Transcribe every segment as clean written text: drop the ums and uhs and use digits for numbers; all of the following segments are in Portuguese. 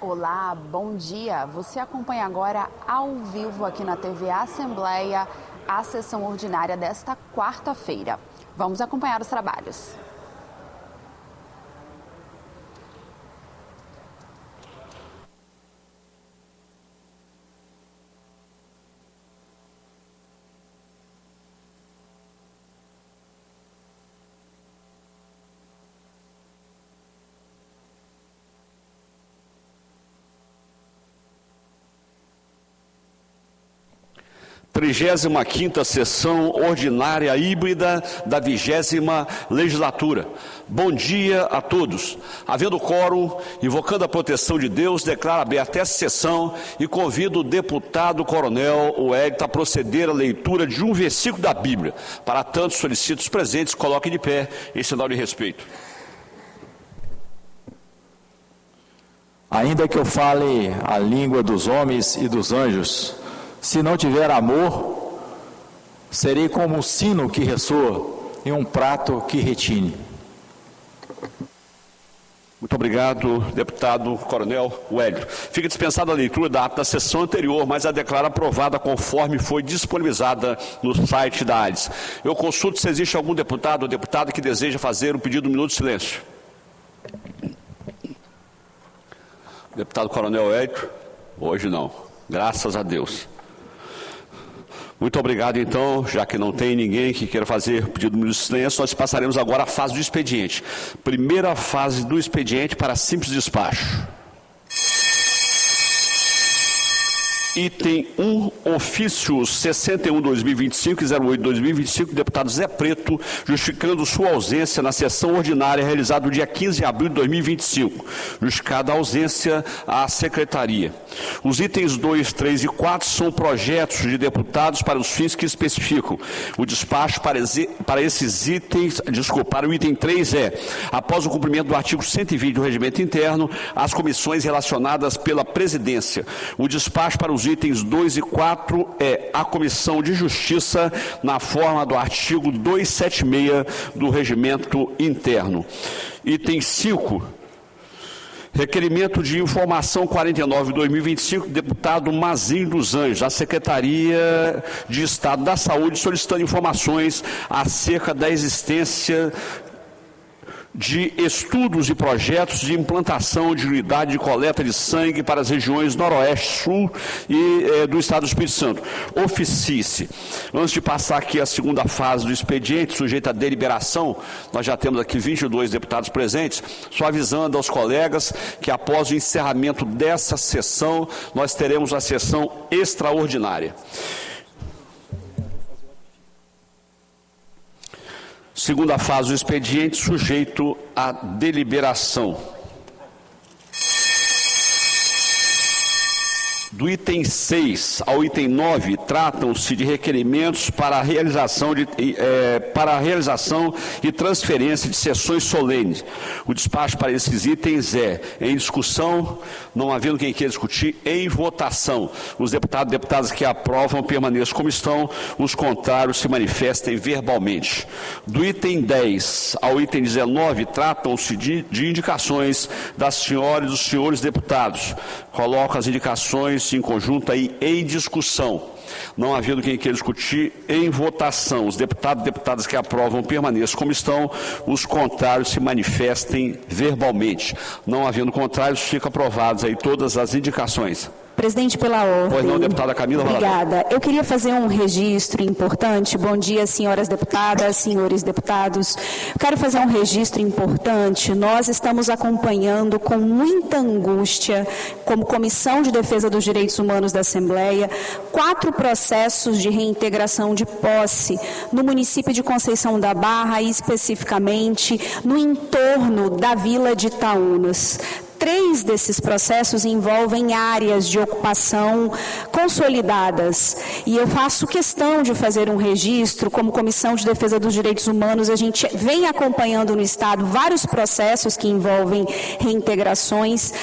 Olá, bom dia. Você acompanha agora ao vivo aqui na TV Assembleia a sessão ordinária desta quarta-feira. Vamos acompanhar os trabalhos. Trigésima quinta sessão ordinária híbrida da 20ª legislatura. Bom dia a todos. Havendo quórum, invocando a proteção de Deus, declaro aberta essa sessão e convido o deputado coronel Wellington a proceder à leitura de um versículo da Bíblia. Para tanto, solicito os presentes, coloquem de pé em sinal de respeito. Ainda que eu fale a língua dos homens e dos anjos, se não tiver amor, serei como um sino que ressoa e um prato que retine. Muito obrigado, deputado coronel Wellington. Fica dispensada a leitura da ata da sessão anterior, mas a declaro aprovada conforme foi disponibilizada no site da ADES. Eu consulto se existe algum deputado ou deputada que deseja fazer o pedido de um minuto de silêncio. Deputado coronel Wellington, hoje não. Graças a Deus. Muito obrigado, então, já que não tem ninguém que queira fazer pedido de silêncio, nós passaremos agora à fase do expediente. Primeira fase do expediente para simples despacho. Item 1, ofício 61/2025 e 08/2025, deputado Zé Preto, justificando sua ausência na sessão ordinária realizada no dia 15 de abril de 2025. Justificada a ausência à secretaria. Os itens 2, 3 e 4 são projetos de deputados para os fins que especificam. O despacho para esses itens, para o item 3 é, após o cumprimento do artigo 120 do Regimento Interno, as comissões relacionadas pela presidência. O despacho para os itens 2 e 4 é a Comissão de Justiça, na forma do artigo 276 do Regimento Interno. Item 5, requerimento de informação 49/2025, deputado Mazinho dos Anjos, à Secretaria de Estado da Saúde, solicitando informações acerca da existência de estudos e projetos de implantação de unidade de coleta de sangue para as regiões Noroeste, Sul e do Estado do Espírito Santo. Oficie-se. Antes de passar aqui a segunda fase do expediente, sujeita à deliberação, nós já temos aqui 22 deputados presentes, só avisando aos colegas que após o encerramento dessa sessão, nós teremos a sessão extraordinária. Segunda fase do expediente, sujeito à deliberação. Do item 6 ao item 9, tratam-se de requerimentos para a realização e transferência de sessões solenes. O despacho para esses itens é em discussão, não havendo quem queira discutir, em votação. Os deputados e deputadas que aprovam permaneçam como estão, os contrários se manifestem verbalmente. Do item 10 ao item 19, tratam-se de indicações das senhoras e dos senhores deputados. Coloco as indicações em conjunto aí em discussão. Não havendo quem queira discutir, em votação. Os deputados e deputadas que aprovam permaneçam como estão, os contrários se manifestem verbalmente. Não havendo contrários, ficam aprovadas aí todas as indicações. Presidente, pela ordem. Pois não, deputada Camila. Obrigada. Eu queria fazer um registro importante. Bom dia, senhoras deputadas, senhores deputados. Eu quero fazer um registro importante. Nós estamos acompanhando com muita angústia, como Comissão de Defesa dos Direitos Humanos da Assembleia, 4 processos de reintegração de posse no município de Conceição da Barra e especificamente no entorno da Vila de Itaúnas. 3 desses processos envolvem áreas de ocupação consolidadas. E eu faço questão de fazer um registro, como Comissão de Defesa dos Direitos Humanos, a gente vem acompanhando no Estado vários processos que envolvem reintegrações,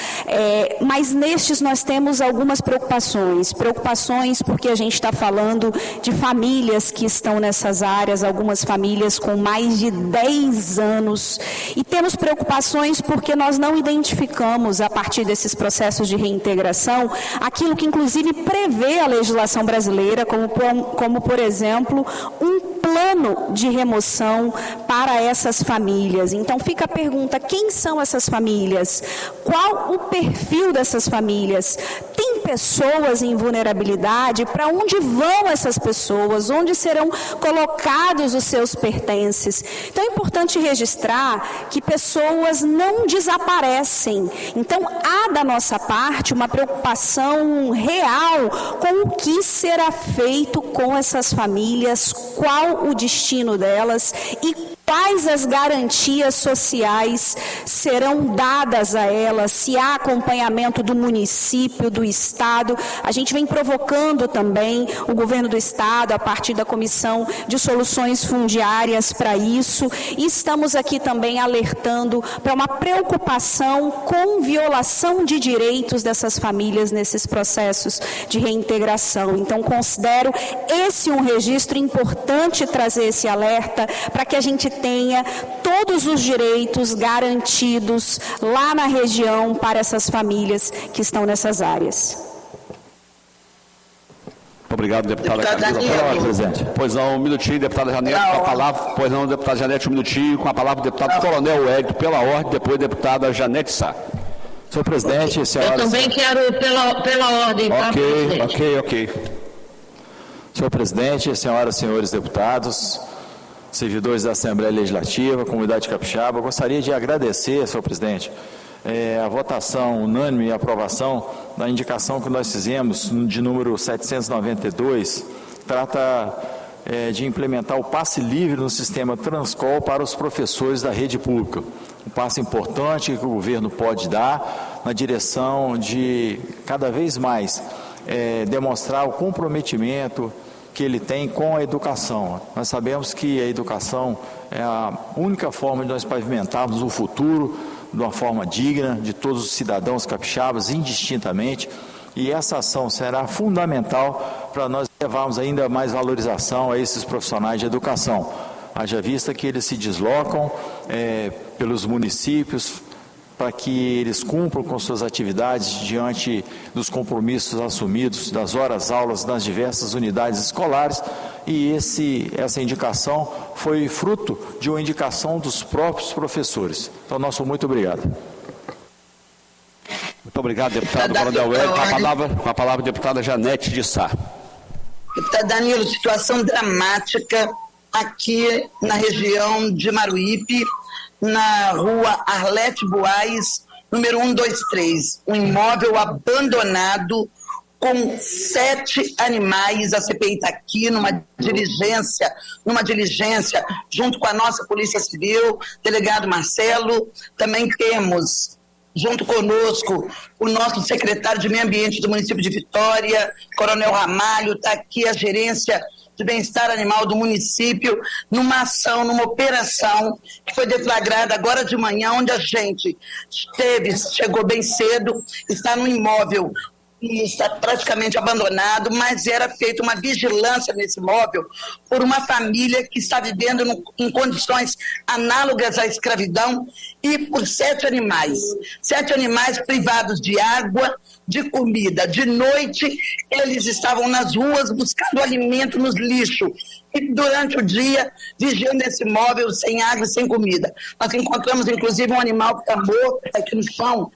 mas nestes nós temos algumas preocupações. Preocupações porque a gente está falando de famílias que estão nessas áreas, algumas famílias com mais de 10 anos. E temos preocupações porque nós não identificamos buscamos, a partir desses processos de reintegração, aquilo que inclusive prevê a legislação brasileira, como por exemplo, um plano de remoção para essas famílias. Então fica a pergunta, quem são essas famílias? Qual o perfil dessas famílias? Tem pessoas em vulnerabilidade? Para onde vão essas pessoas? Onde serão colocados os seus pertences? Então é importante registrar que pessoas não desaparecem. Então há da nossa parte uma preocupação real com o que será feito com essas famílias, qual o destino delas e quais as garantias sociais serão dadas a elas, se há acompanhamento do município, do Estado. A gente vem provocando também o governo do Estado, a partir da Comissão de Soluções Fundiárias para isso, e estamos aqui também alertando para uma preocupação com violação de direitos dessas famílias nesses processos de reintegração. Então, considero esse um registro importante trazer esse alerta para que a gente tenha todos os direitos garantidos lá na região para essas famílias que estão nessas áreas. Obrigado, deputada Camila. Presidente. Pois não, um minutinho, deputada Janete, com a palavra. Pois não, deputada Janete, um minutinho, com a palavra o deputado Coronel Hélio, pela ordem, depois deputada Janete Sá. Senhor presidente, senhoras... Eu também quero pela ordem, tá, presidente? Ok. Senhor presidente, senhoras e senhores deputados, servidores da Assembleia Legislativa, comunidade capixaba, eu gostaria de agradecer, senhor presidente, a votação unânime e aprovação da indicação que nós fizemos de número 792, trata de implementar o passe livre no sistema Transcol para os professores da rede pública. Um passo importante que o governo pode dar na direção de cada vez mais demonstrar o comprometimento que ele tem com a educação. Nós sabemos que a educação é a única forma de nós pavimentarmos o futuro de uma forma digna de todos os cidadãos capixabas, indistintamente, e essa ação será fundamental para nós levarmos ainda mais valorização a esses profissionais de educação. Haja vista que eles se deslocam pelos municípios, para que eles cumpram com suas atividades diante dos compromissos assumidos, das horas-aulas nas diversas unidades escolares, e essa indicação foi fruto de uma indicação dos próprios professores. Então, nosso muito obrigado. Muito obrigado, deputado Coronel Hélio. Com a palavra, a deputada Janete de Sá. Deputado Danilo, situação dramática aqui na região de Maruípe, na rua Arlete Buais, número 123, um imóvel abandonado com 7 animais. A CPI está aqui numa diligência, junto com a nossa Polícia Civil, delegado Marcelo. Também temos, junto conosco, o nosso secretário de Meio Ambiente do município de Vitória, Coronel Ramalho. Está aqui a gerência de bem-estar animal do município, numa ação, numa operação que foi deflagrada agora de manhã, onde a gente chegou bem cedo, está no imóvel e está praticamente abandonado, mas era feita uma vigilância nesse imóvel por uma família que está vivendo em condições análogas à escravidão, e por 7 animais. 7 animais privados de água, de comida. De noite, eles estavam nas ruas buscando alimento nos lixos. E durante o dia, vigiando esse imóvel sem água e sem comida. Nós encontramos, inclusive, um animal que está morto aqui no chão.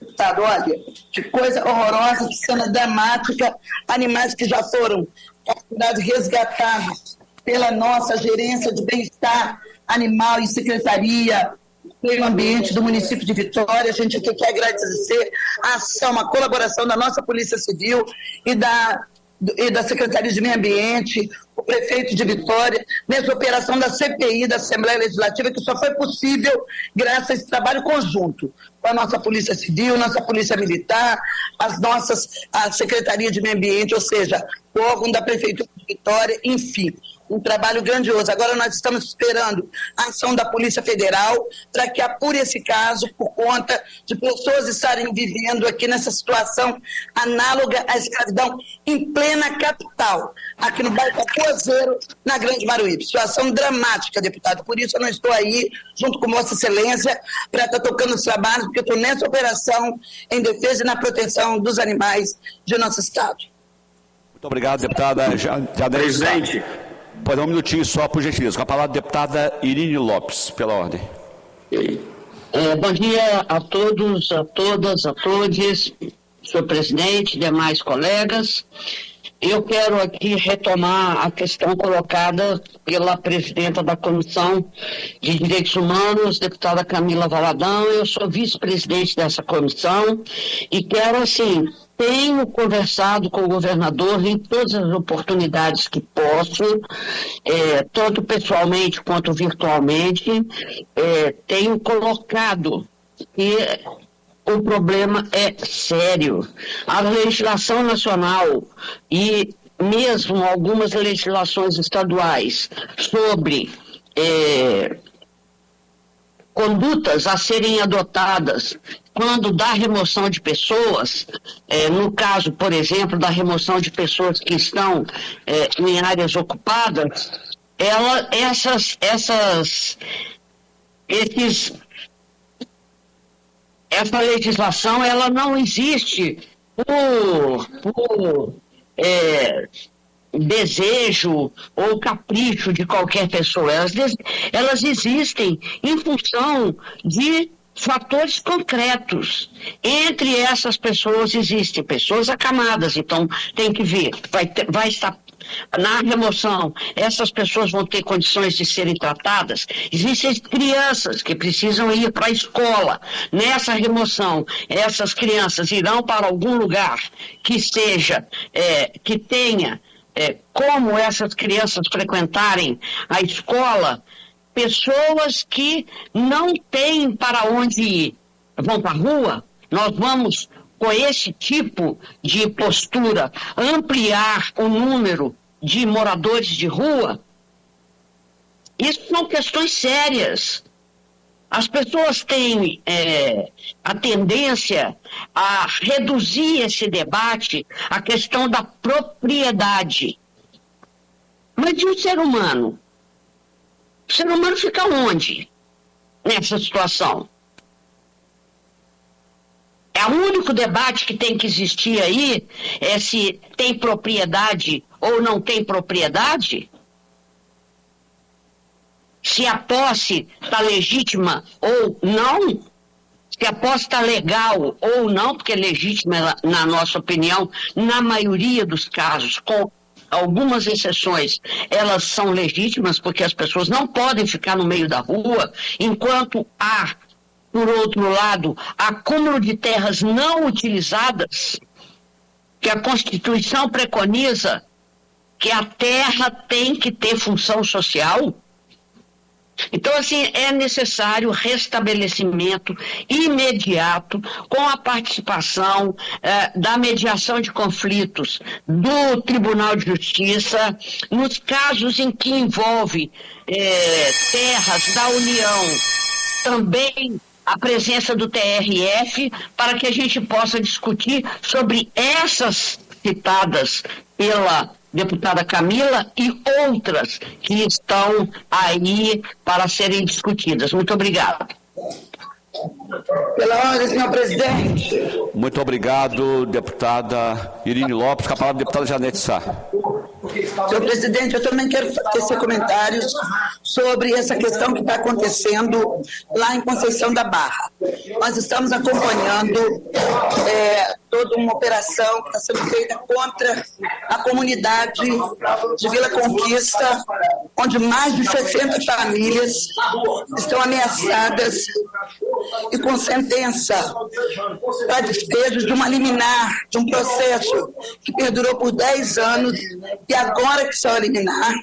Deputado, olha, que coisa horrorosa, que cena dramática. Animais que já foram capturados, resgatados pela nossa gerência de bem-estar animal e secretaria do meio ambiente do município de Vitória. A gente aqui quer agradecer a ação, a colaboração da nossa Polícia Civil e da Secretaria de Meio Ambiente, o prefeito de Vitória, nessa operação da CPI, da Assembleia Legislativa, que só foi possível graças a esse trabalho conjunto com a nossa Polícia Civil, nossa Polícia Militar, a Secretaria de Meio Ambiente, ou seja, o órgão da Prefeitura de Vitória, enfim. um trabalho grandioso. Agora nós estamos esperando a ação da Polícia Federal para que apure esse caso por conta de pessoas estarem vivendo aqui nessa situação análoga à escravidão em plena capital, aqui no bairro Capoezeiro, na Grande Maruípe. Situação dramática, deputado. Por isso eu não estou aí, junto com Vossa Excelência, para estar tocando os trabalhos, porque eu estou nessa operação em defesa e na proteção dos animais de nosso Estado. Muito obrigado, deputada. Presidente. Pode dar um minutinho só, por gentileza. Com a palavra, deputada Irine Lopes, pela ordem. Bom dia a todos, a todas, a todos, senhor presidente, demais colegas. Eu quero aqui retomar a questão colocada pela presidenta da Comissão de Direitos Humanos, deputada Camila Valadão. Eu sou vice-presidente dessa comissão e quero, assim, tenho conversado com o governador em todas as oportunidades que posso, tanto pessoalmente quanto virtualmente, tenho colocado que o problema é sério. A legislação nacional e mesmo algumas legislações estaduais sobre condutas a serem adotadas quando dá remoção de pessoas, no caso, por exemplo, da remoção de pessoas que estão em áreas ocupadas, essa legislação ela não existe por desejo ou capricho de qualquer pessoa. Elas existem em função de fatores concretos. Entre essas pessoas existem pessoas acamadas, então tem que ver, vai estar na remoção, essas pessoas vão ter condições de serem tratadas. Existem crianças que precisam ir para a escola. Nessa remoção, essas crianças irão para algum lugar que seja, que tenha como essas crianças frequentarem a escola. Pessoas que não têm para onde ir, vão para a rua. Nós vamos, com esse tipo de postura, ampliar o número de moradores de rua. Isso são questões sérias. As pessoas têm a tendência a reduzir esse debate à questão da propriedade. Mas e o ser humano? O ser humano fica onde nessa situação? O único debate que tem que existir aí é se tem propriedade ou não tem propriedade? Se a posse está legítima ou não? Se a posse está legal ou não? Porque legítima, na nossa opinião, na maioria dos casos, com algumas exceções, elas são legítimas porque as pessoas não podem ficar no meio da rua, enquanto há, por outro lado, acúmulo de terras não utilizadas, que a Constituição preconiza que a terra tem que ter função social. Então, assim, é necessário restabelecimento imediato com a participação da mediação de conflitos do Tribunal de Justiça, nos casos em que envolve terras da União, também a presença do TRF, para que a gente possa discutir sobre essas citadas pela deputada Camila e outras que estão aí para serem discutidas. Muito obrigada. Pela ordem, senhor presidente. Muito obrigado, deputada Irine Lopes. Com a palavra, deputada Janete Sá. Senhor presidente, eu também quero tecer comentários sobre essa questão que está acontecendo lá em Conceição da Barra. Nós estamos acompanhando toda uma operação que está sendo feita contra a comunidade de Vila Conquista, onde mais de 60 famílias estão ameaçadas e com sentença para despejo de uma liminar, de um processo que perdurou por 10 anos e agora que saiu a liminar,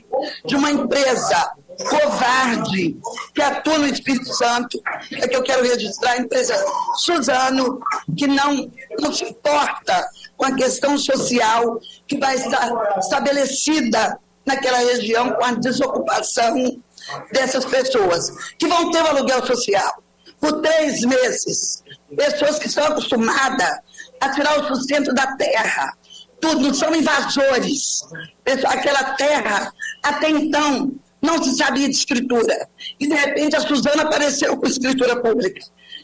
de uma empresa covarde que atua no Espírito Santo, é que eu quero registrar a empresa Suzano, que não se importa com a questão social que vai estar estabelecida naquela região com a desocupação dessas pessoas, que vão ter o aluguel social por 3 meses. Pessoas que estão acostumadas a tirar o sustento da terra. Tudo, não são invasores. Aquela terra, até então, não se sabia de escritura. E, de repente, a Suzana apareceu com escritura pública,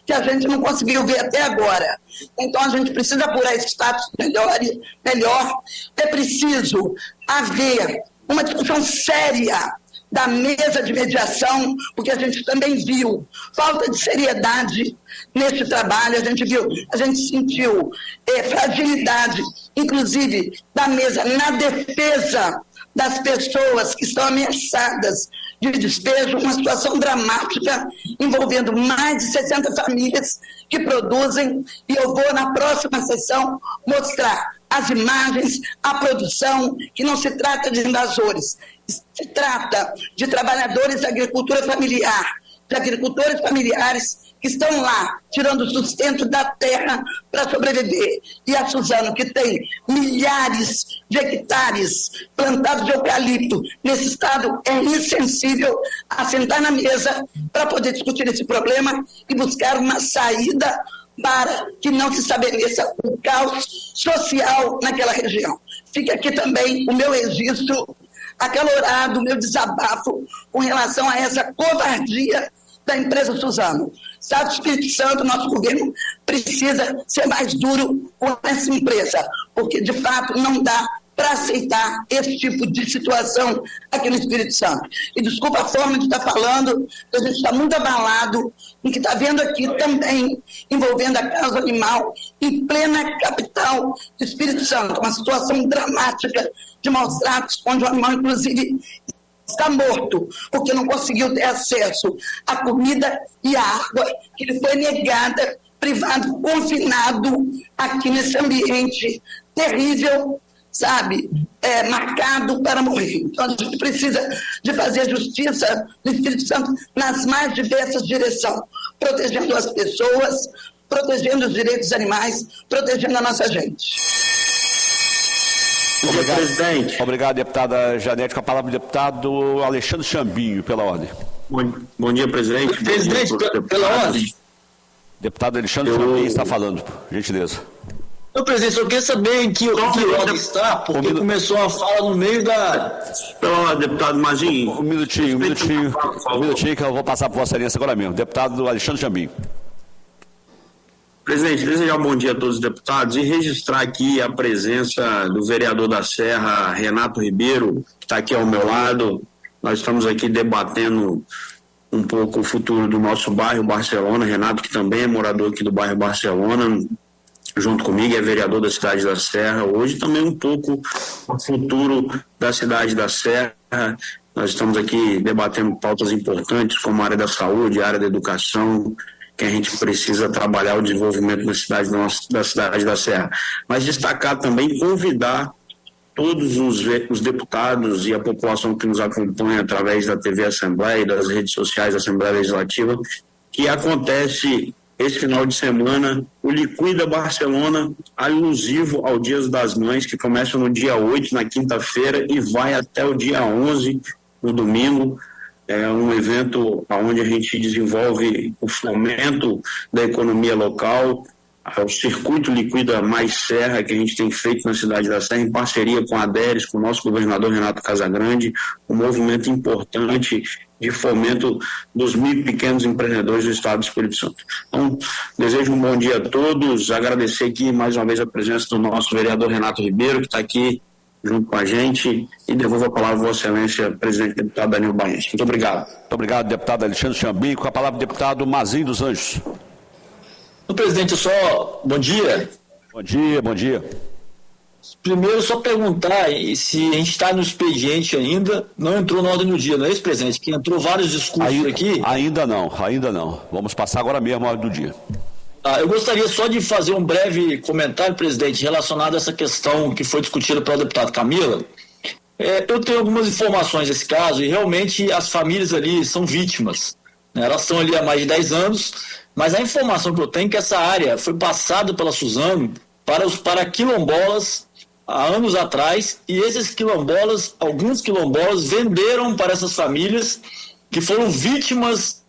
que a gente não conseguiu ver até agora. Então, a gente precisa apurar esse status melhor. É preciso haver uma discussão séria da mesa de mediação, porque a gente também viu falta de seriedade nesse trabalho, a gente sentiu fragilidade, inclusive, da mesa na defesa das pessoas que estão ameaçadas de despejo, uma situação dramática envolvendo mais de 60 famílias que produzem, e eu vou na próxima sessão mostrar as imagens, a produção, que não se trata de invasores, se trata de trabalhadores da agricultura familiar, de agricultores familiares que estão lá, tirando o sustento da terra para sobreviver. E a Suzano, que tem milhares de hectares plantados de eucalipto nesse estado, é insensível a sentar na mesa para poder discutir esse problema e buscar uma saída para que não se estabeleça um caos social naquela região. Fica aqui também o meu registro acalorado, o meu desabafo com relação a essa covardia da empresa Suzano. Estado do Espírito Santo, nosso governo precisa ser mais duro com essa empresa, porque, de fato, não dá para aceitar esse tipo de situação aqui no Espírito Santo. E desculpa a forma de estar falando, a gente está muito abalado em que está vendo aqui também envolvendo a causa animal em plena capital do Espírito Santo, uma situação dramática de maus tratos, onde o animal, inclusive, está morto, porque não conseguiu ter acesso à comida e à água que lhe foi negada, privado, confinado aqui nesse ambiente terrível, sabe, marcado para morrer. Então, a gente precisa de fazer justiça no Espírito Santo nas mais diversas direções, protegendo as pessoas, protegendo os direitos dos animais, protegendo a nossa gente. Obrigado, presidente. Obrigado, deputada Janete. Com a palavra, o deputado Alexandre Chambinho, pela ordem. Bom dia, presidente. Presidente, pela ordem. Deputado Alexandre Chambinho está falando, por gentileza. Meu presidente, eu queria saber em que ordem está, porque começou a fala no meio da... Pela ordem, deputado Mazinho. Um minutinho que eu vou passar por Vossa Excelência agora mesmo. Deputado Alexandre Chambinho. Presidente, desejar um bom dia a todos os deputados e registrar aqui a presença do vereador da Serra, Renato Ribeiro, que está aqui ao meu lado. Nós estamos aqui debatendo um pouco o futuro do nosso bairro Barcelona. Renato, que também é morador aqui do bairro Barcelona, junto comigo, é vereador da cidade da Serra. Hoje também um pouco o futuro da cidade da Serra. Nós estamos aqui debatendo pautas importantes como a área da saúde, a área da educação, que a gente precisa trabalhar o desenvolvimento da cidade da Serra. Mas destacar também, convidar todos os deputados e a população que nos acompanha através da TV Assembleia e das redes sociais da Assembleia Legislativa, que acontece esse final de semana o Liquida Barcelona, alusivo ao Dia das Mães, que começa no dia 8, na quinta-feira, e vai até o dia 11, no domingo. É um evento onde a gente desenvolve o fomento da economia local, o circuito Liquida Mais Serra, que a gente tem feito na cidade da Serra, em parceria com a ADERES, com o nosso governador Renato Casagrande, um movimento importante de fomento dos micro e pequenos empreendedores do Estado do Espírito Santo. Então, desejo um bom dia a todos, agradecer aqui mais uma vez a presença do nosso vereador Renato Ribeiro, que está aqui junto com a gente, e devolvo a palavra a Vossa Excelência, presidente deputado Danilo Baense. Muito obrigado. Muito obrigado, deputado Alexandre Chambinho. Com a palavra, deputado Mazinho dos Anjos. Presidente, bom dia. Bom dia. Primeiro, só perguntar se a gente está no expediente ainda, não entrou na ordem do dia, não é isso, presidente? Que entrou vários discursos aqui. Ainda não. Vamos passar agora mesmo a ordem do dia. Eu gostaria só de fazer um breve comentário, presidente, relacionado a essa questão que foi discutida pela deputada Camila. Eu tenho algumas informações desse caso e realmente as famílias ali são vítimas, né? Elas estão ali há mais de 10 anos, mas a informação que eu tenho é que essa área foi passada pela Suzano para quilombolas há anos atrás, e esses quilombolas, alguns quilombolas, venderam para essas famílias que foram vítimas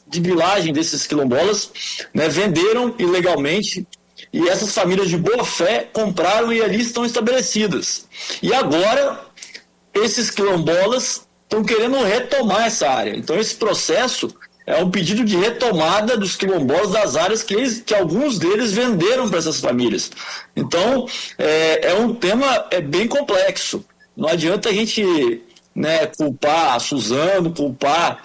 de bilagem desses quilombolas, né, venderam ilegalmente, e essas famílias de boa fé compraram e ali estão estabelecidas. E agora, esses quilombolas estão querendo retomar essa área. Então, esse processo é um pedido de retomada dos quilombolas das áreas que alguns deles venderam para essas famílias. Então, é um tema bem complexo. Não adianta a gente, né, culpar a Suzano, culpar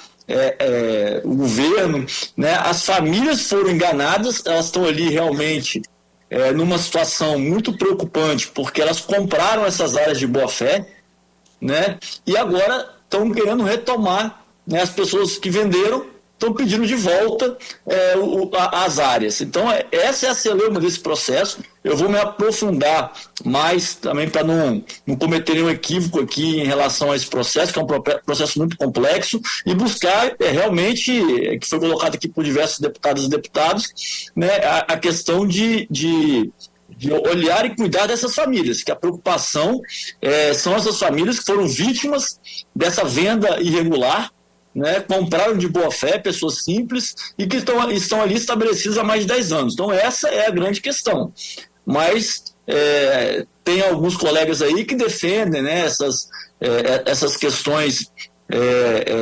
o governo, né? As famílias foram enganadas, elas estão ali realmente numa situação muito preocupante, porque elas compraram essas áreas de boa-fé, né? E agora estão querendo retomar, né? As pessoas que venderam estão pedindo de volta as áreas. Então, essa é a celeuma desse processo. Eu vou me aprofundar mais também para não cometer nenhum equívoco aqui em relação a esse processo, que é um processo muito complexo, e buscar realmente, que foi colocado aqui por diversos deputados e deputados, né, a questão de olhar e cuidar dessas famílias, que a preocupação são essas famílias que foram vítimas dessa venda irregular, né, compraram de boa fé, pessoas simples, e que estão ali estabelecidas há mais de 10 anos. Então, essa é a grande questão. Mas tem alguns colegas aí que defendem, né, essas questões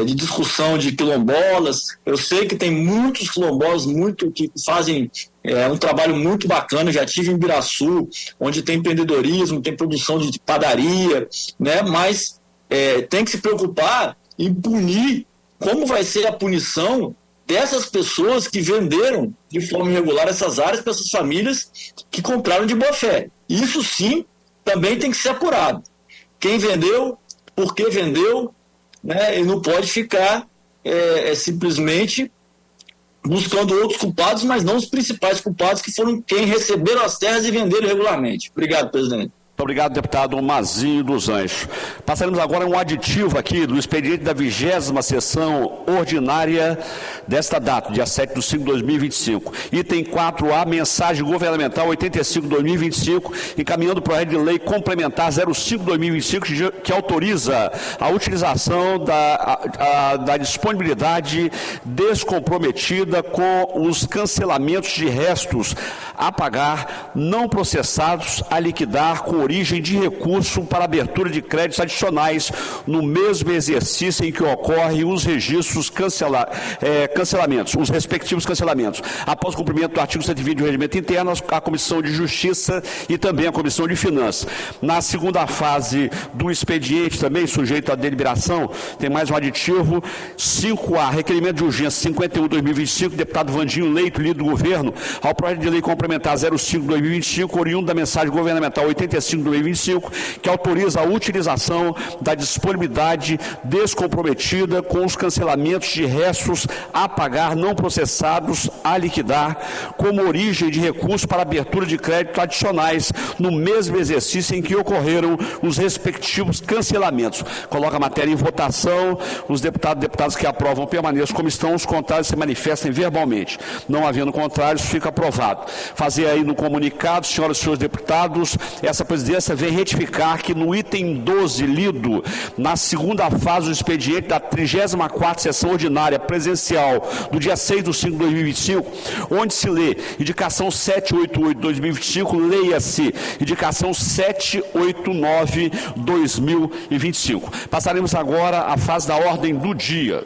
de discussão de quilombolas. Eu sei que tem muitos quilombolas que fazem um trabalho muito bacana. Já estive em Biraçu, onde tem empreendedorismo, tem produção de padaria, né, mas tem que se preocupar em punir. Como vai ser a punição dessas pessoas que venderam de forma irregular essas áreas para essas famílias que compraram de boa fé? Isso sim também tem que ser apurado. Quem vendeu, por que vendeu, né? E não pode ficar simplesmente buscando outros culpados, mas não os principais culpados, que foram quem receberam as terras e venderam irregularmente. Obrigado, presidente. Muito obrigado, deputado Mazinho dos Anjos. Passaremos agora um aditivo aqui do expediente da 20ª sessão ordinária desta data, dia 7/5/2025. Item 4A, mensagem governamental 85/2025, encaminhando o projeto de lei complementar 05/2025, que autoriza a utilização da disponibilidade descomprometida com os cancelamentos de restos a pagar não processados a liquidar com origem de recurso para abertura de créditos adicionais no mesmo exercício em que ocorrem os registros cancelamentos, os respectivos cancelamentos. Após o cumprimento do artigo 120 do Regimento Interno, a Comissão de Justiça e também a Comissão de Finanças. Na segunda fase do expediente, também sujeito à deliberação, tem mais um aditivo, 5A, requerimento de urgência 51/2025, deputado Vandinho Leito, líder do governo, ao projeto de lei complementar 05/2025, oriundo da mensagem governamental 85/2025, que autoriza a utilização da disponibilidade descomprometida com os cancelamentos de restos a pagar não processados a liquidar como origem de recurso para abertura de crédito adicionais no mesmo exercício em que ocorreram os respectivos cancelamentos. Coloca a matéria em votação. Os deputados que aprovam permaneçam como estão, os contrários se manifestem verbalmente. Não havendo contrários, fica aprovado. Fazer aí no comunicado, senhoras e senhores deputados, essa presidência vem retificar que no item 12, lido na segunda fase do expediente da 34ª sessão ordinária presencial do dia 6/5/2025, onde se lê indicação 788/2025, leia-se indicação 789/2025. Passaremos agora à fase da ordem do dia.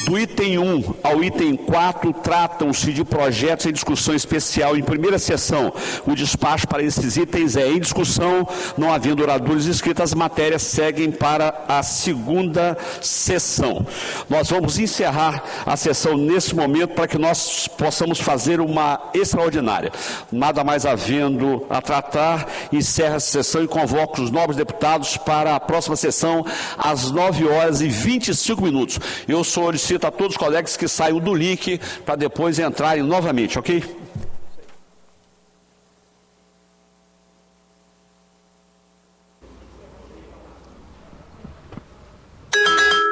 Do item 1 ao item 4, tratam-se de projetos em discussão especial. Em primeira sessão, o despacho para esses itens é em discussão. Não havendo oradores inscritos, as matérias seguem para a segunda sessão. Nós vamos encerrar a sessão nesse momento para que nós possamos fazer uma extraordinária. Nada mais havendo a tratar, encerra a sessão e convoco os nobres deputados para a próxima sessão às 9h25. Eu solicito a todos os colegas que saiam do link para depois entrarem novamente, ok?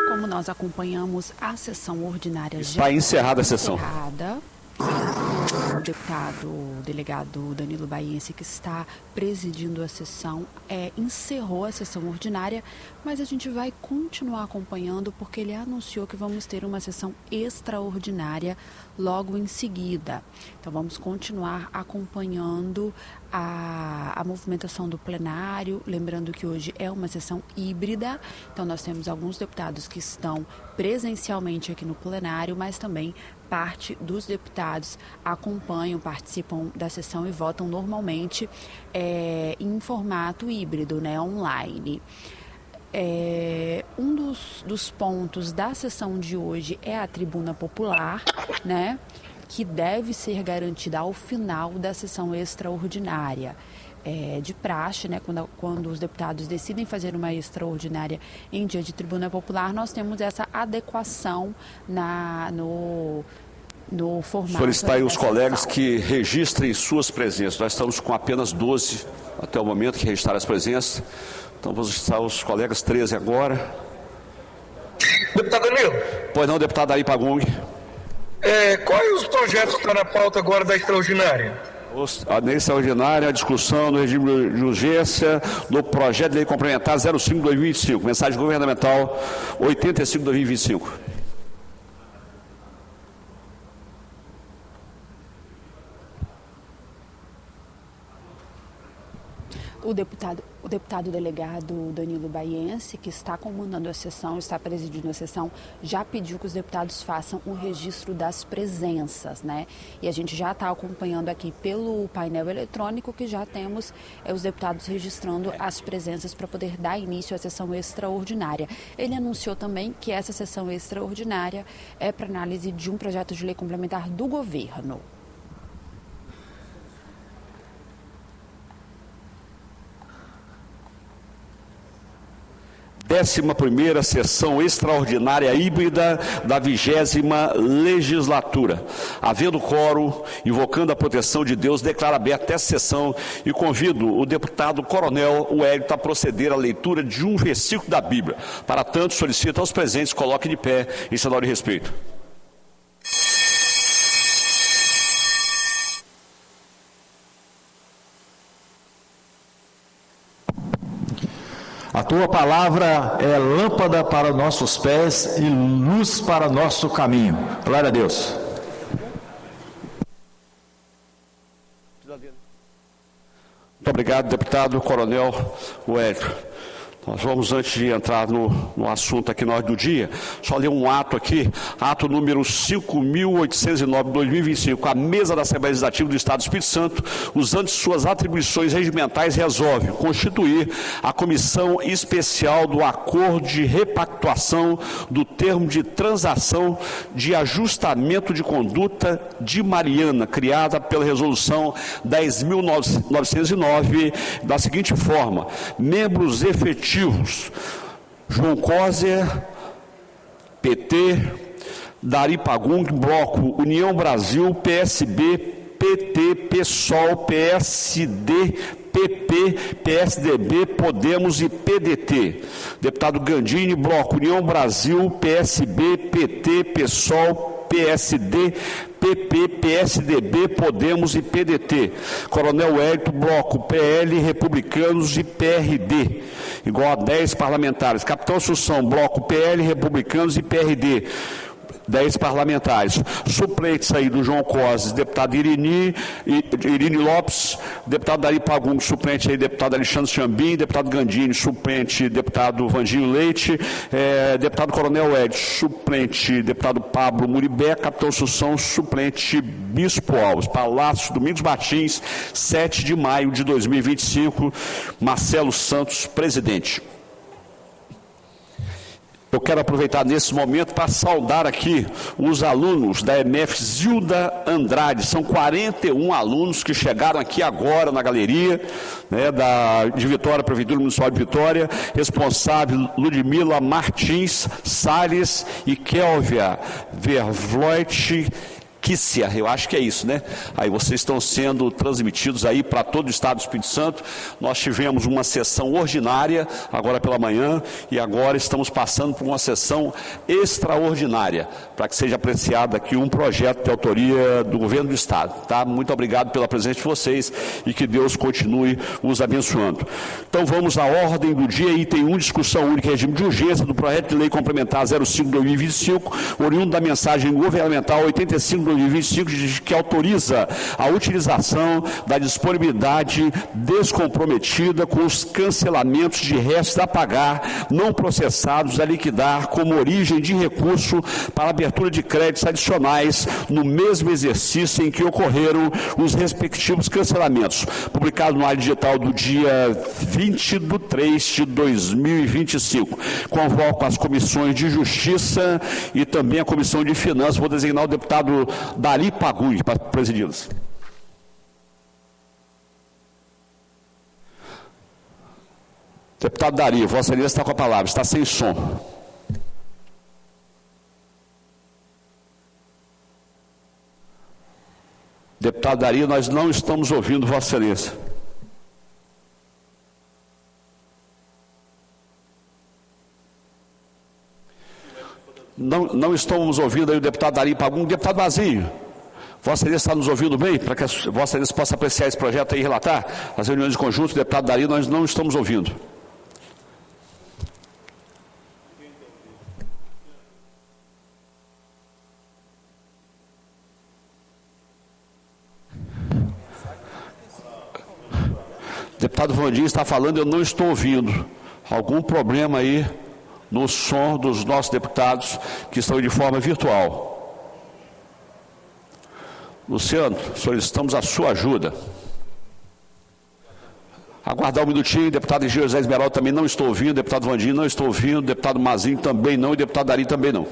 Como nós acompanhamos a sessão ordinária Está encerrada a sessão. deputado delegado Danilo Baiense, que está presidindo a sessão, encerrou a sessão ordinária, mas a gente vai continuar acompanhando porque ele anunciou que vamos ter uma sessão extraordinária logo em seguida. Então vamos continuar acompanhando a movimentação do plenário, lembrando que hoje é uma sessão híbrida, então nós temos alguns deputados que estão presencialmente aqui no plenário, mas também parte dos deputados acompanham, participam da sessão e votam normalmente em formato híbrido, né, online. Um dos pontos da sessão de hoje é a tribuna popular, né, que deve ser garantida ao final da sessão extraordinária. De praxe, né, quando os deputados decidem fazer uma extraordinária em dia de tribuna popular, nós temos essa adequação no formato. Solicitar aí os colegas que registrem suas presenças. Nós estamos com apenas 12 até o momento que registraram as presenças. Então vamos registrar os colegas 13 agora. Deputado Danilo. Pois não, deputado Ari Pagung. Quais os projetos que estão na pauta agora da extraordinária? A lei extraordinária, a discussão no regime de urgência do projeto de lei complementar 05/2025, mensagem governamental 85/2025. O deputado delegado Danilo Baiense, que está comandando a sessão, está presidindo a sessão, já pediu que os deputados façam um registro das presenças, né? E a gente já está acompanhando aqui pelo painel eletrônico que já temos os deputados registrando as presenças para poder dar início à sessão extraordinária. Ele anunciou também que essa sessão extraordinária é para análise de um projeto de lei complementar do governo. Décima primeira sessão extraordinária híbrida da 20ª legislatura. Havendo quórum, invocando a proteção de Deus, declaro aberta essa sessão e convido o deputado Coronel Wellington a proceder à leitura de um versículo da Bíblia. Para tanto, solicito aos presentes, coloquem de pé em sinal de respeito. A tua palavra é lâmpada para nossos pés e luz para nosso caminho. Glória a Deus. Muito obrigado, deputado Coronel Wellington. Nós vamos, antes de entrar no assunto aqui na ordem do dia, só ler um ato aqui, ato número 5.809/2025. A mesa da Assembleia Legislativa do Estado do Espírito Santo, usando suas atribuições regimentais, resolve constituir a comissão especial do acordo de repactuação do termo de transação de ajustamento de conduta de Mariana, criada pela resolução 10.909, da seguinte forma: membros efetivos João Coser, PT, Dari Pagung, Bloco, União Brasil, PSB, PT, PSOL, PSD, PP, PSDB, Podemos e PDT. Deputado Gandini, Bloco, União Brasil, PSB, PT, PSOL, PSD, PP, PSDB, Podemos e PDT. Coronel Wellington, Bloco, PL, Republicanos e PRD. Igual a 10 parlamentares. Capitão Assunção, Bloco, PL, Republicanos e PRD. 10 parlamentares. Suplentes aí do João Coses, deputado Irine Lopes, deputado Dari Pagung, suplente aí, deputado Alexandre Chambim, deputado Gandini, suplente, deputado Vandinho Leite, deputado Coronel Ed, suplente, deputado Pablo Muribé, capitão Assunção, suplente Bispo Alves. Palácio Domingos Martins, 7 de maio de 2025, Marcelo Santos, presidente. Eu quero aproveitar nesse momento para saudar aqui os alunos da EMF Zilda Andrade. São 41 alunos que chegaram aqui agora na galeria, né, de Vitória, Prefeitura Municipal de Vitória, responsável Ludmila Martins Salles e Kelvia Vervloit Quícia, eu acho que é isso, né? Aí vocês estão sendo transmitidos aí para todo o estado do Espírito Santo. Nós tivemos uma sessão ordinária agora pela manhã e agora estamos passando por uma sessão extraordinária para que seja apreciado aqui um projeto de autoria do governo do estado, tá? Muito obrigado pela presença de vocês e que Deus continue os abençoando. Então vamos à ordem do dia, item 1, discussão única em regime de urgência do projeto de lei complementar 05/2025, oriundo da mensagem governamental 85/2025, que autoriza a utilização da disponibilidade descomprometida com os cancelamentos de restos a pagar não processados a liquidar como origem de recurso para abertura de créditos adicionais no mesmo exercício em que ocorreram os respectivos cancelamentos, publicado no Área Digital do dia 20/3/2025. Convoco as comissões de Justiça e também a Comissão de Finanças. Vou designar o deputado Dari Pagun para presidi-las. Deputado Dari, Vossa Excelência está com a palavra, está sem som. Deputado Dari, nós não estamos ouvindo Vossa Excelência. Não estamos ouvindo aí o deputado Dari Pagun. Deputado Mazinho, Vossa Excelência está nos ouvindo bem? Para que a Vossa Excelência possa apreciar esse projeto aí e relatar as reuniões de conjunto, deputado Dari, nós não estamos ouvindo. Deputado Vandinho está falando, eu não estou ouvindo. Algum problema aí no som dos nossos deputados que estão de forma virtual. Luciano, solicitamos a sua ajuda. Aguardar um minutinho, deputado José Esmeralda também não estou ouvindo, deputado Vandinho não estou ouvindo, deputado Mazinho também não e deputado Dari também não.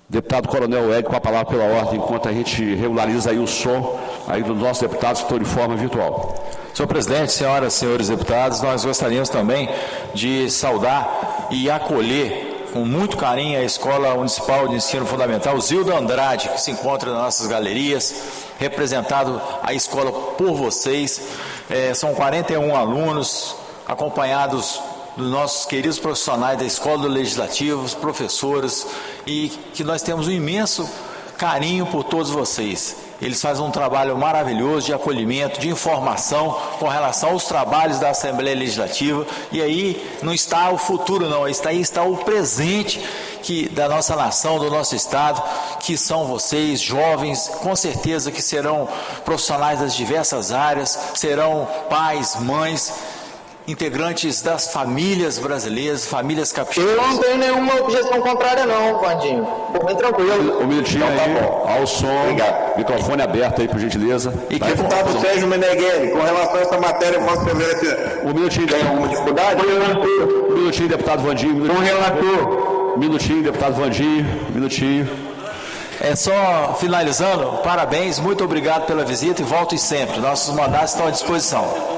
Deputado Coronel Ed, com a palavra pela ordem, enquanto a gente regulariza aí o som aí dos nossos deputados que estão de forma virtual. Senhor presidente, senhoras e senhores deputados, nós gostaríamos também de saudar e acolher com muito carinho a Escola Municipal de Ensino Fundamental Zilda Andrade, que se encontra nas nossas galerias, representado a escola por vocês. São 41 alunos, acompanhados dos nossos queridos profissionais da Escola do Legislativo, os professores, e que nós temos um imenso carinho por todos vocês. Eles fazem um trabalho maravilhoso de acolhimento, de informação com relação aos trabalhos da Assembleia Legislativa, e aí não está o futuro não, aí está o presente da nossa nação, do nosso Estado, que são vocês, jovens, com certeza que serão profissionais das diversas áreas, serão pais, mães, integrantes das famílias brasileiras, famílias capixabas. Eu não tenho nenhuma objeção contrária não, Vandinho. Bem tranquilo. Um minutinho então, aí, tá ao som, obrigado. Microfone aberto aí, por gentileza. E que deputado Sérgio Meneghelli, com relação a essa matéria, posso saber um minutinho, tem alguma dificuldade? Um minutinho, deputado Vandinho. Com relator. Um minutinho, deputado Vandinho. Um minutinho. Só finalizando, parabéns, muito obrigado pela visita e voltem sempre. Nossos mandatos estão à disposição.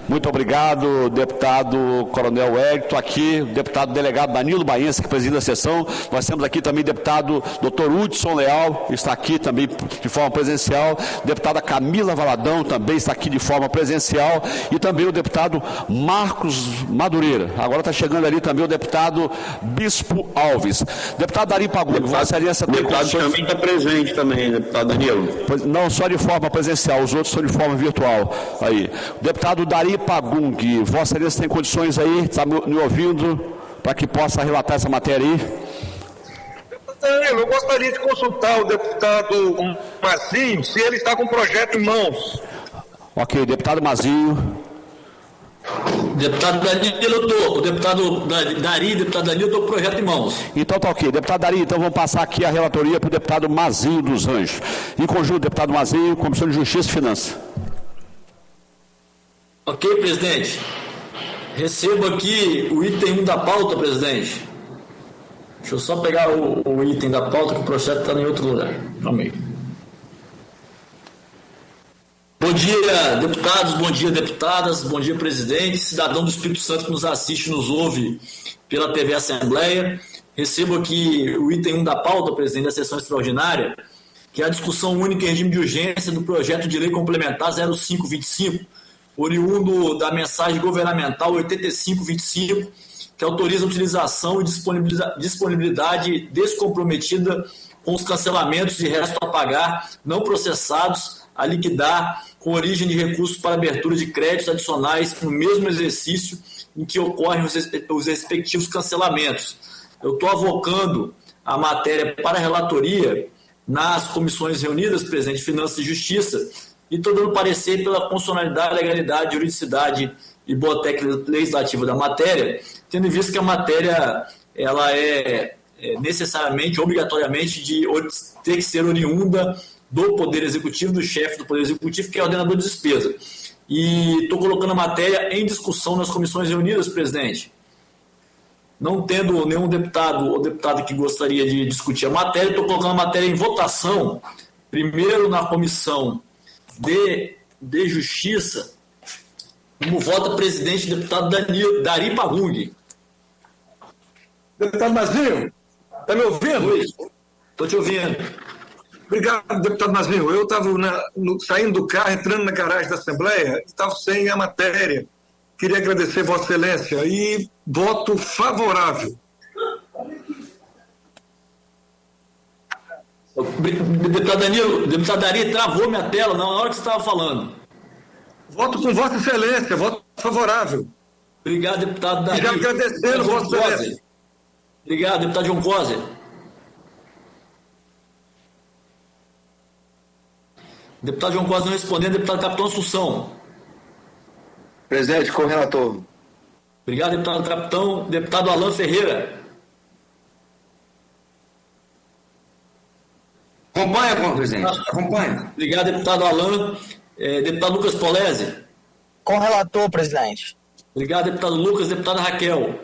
Muito obrigado, deputado Coronel Hélito, aqui, deputado delegado Danilo Baiense, que preside a sessão. Nós temos aqui também deputado Dr. Hudson Leal, está aqui também de forma presencial, deputada Camila Valadão também está aqui de forma presencial, e também o deputado Marcos Madureira. Agora está chegando ali também o deputado Bispo Alves. Deputado Dari Pagun, Vossa Excelência tem condições... também está presente também, deputado Danilo. Não só de forma presencial, os outros são de forma virtual. Aí. Deputado Dari Pagun, Vossa Excelência tem condições aí, está me ouvindo, para que possa relatar essa matéria aí? Eu gostaria de consultar o deputado Mazinho, se ele está com o projeto em mãos. Ok, deputado Mazinho. Deputado Danilo, o deputado Dari, deputado Danilo, estou com o projeto em mãos. Então tá ok. Deputado Dari, então vamos passar aqui a relatoria para o deputado Mazinho dos Anjos. Em conjunto, deputado Mazinho, Comissão de Justiça e Finanças. Ok, presidente. Recebo aqui o item 1 da pauta, presidente. Deixa eu só pegar o item da pauta, que o projeto está em outro lugar. Amém. Bom dia, deputados, bom dia, deputadas, bom dia, presidente, cidadão do Espírito Santo que nos assiste, nos ouve pela TV Assembleia. Recebo aqui o item 1 da pauta, presidente, da sessão extraordinária, que é a discussão única em regime de urgência do projeto de lei complementar 0525, oriundo da mensagem governamental 8525, que autoriza a utilização e disponibilidade descomprometida com os cancelamentos de resto a pagar não processados a liquidar com origem de recursos para abertura de créditos adicionais no mesmo exercício em que ocorrem os respectivos cancelamentos. Eu estou avocando a matéria para a relatoria nas comissões reunidas, presidente, Finanças e Justiça, e estou dando parecer pela constitucionalidade, legalidade, juridicidade e boa técnica legislativa da matéria, tendo em vista que a matéria ela é necessariamente, obrigatoriamente, de ter que ser oriunda do Poder Executivo, do chefe do Poder Executivo, que é o ordenador de despesa. E estou colocando a matéria em discussão nas comissões reunidas, presidente. Não tendo nenhum deputado ou deputada que gostaria de discutir a matéria, estou colocando a matéria em votação, primeiro na comissão de Justiça, como vota presidente deputado Dari Pagung. Deputado Mazinho, está me ouvindo? Estou te ouvindo. Obrigado, deputado Mazinho. Eu estava saindo do carro, entrando na garagem da Assembleia, e estava sem a matéria. Queria agradecer Vossa Excelência e voto favorável. Deputado Dari, travou minha tela na hora que você estava falando. Voto com Vossa Excelência, voto favorável. Obrigado, deputado Dari. Já agradecendo Vossa Excelência. Obrigado, deputado João Coser. Deputado João Costa não respondendo, deputado Capitão Assunção. Presidente, com o relator. Obrigado, deputado Capitão. Deputado Alan Ferreira. Acompanha, com o presidente. Acompanha. Obrigado, deputado Alan. Deputado Lucas Polese. Com o relator, presidente. Obrigado, deputado Lucas. Deputada Raquel.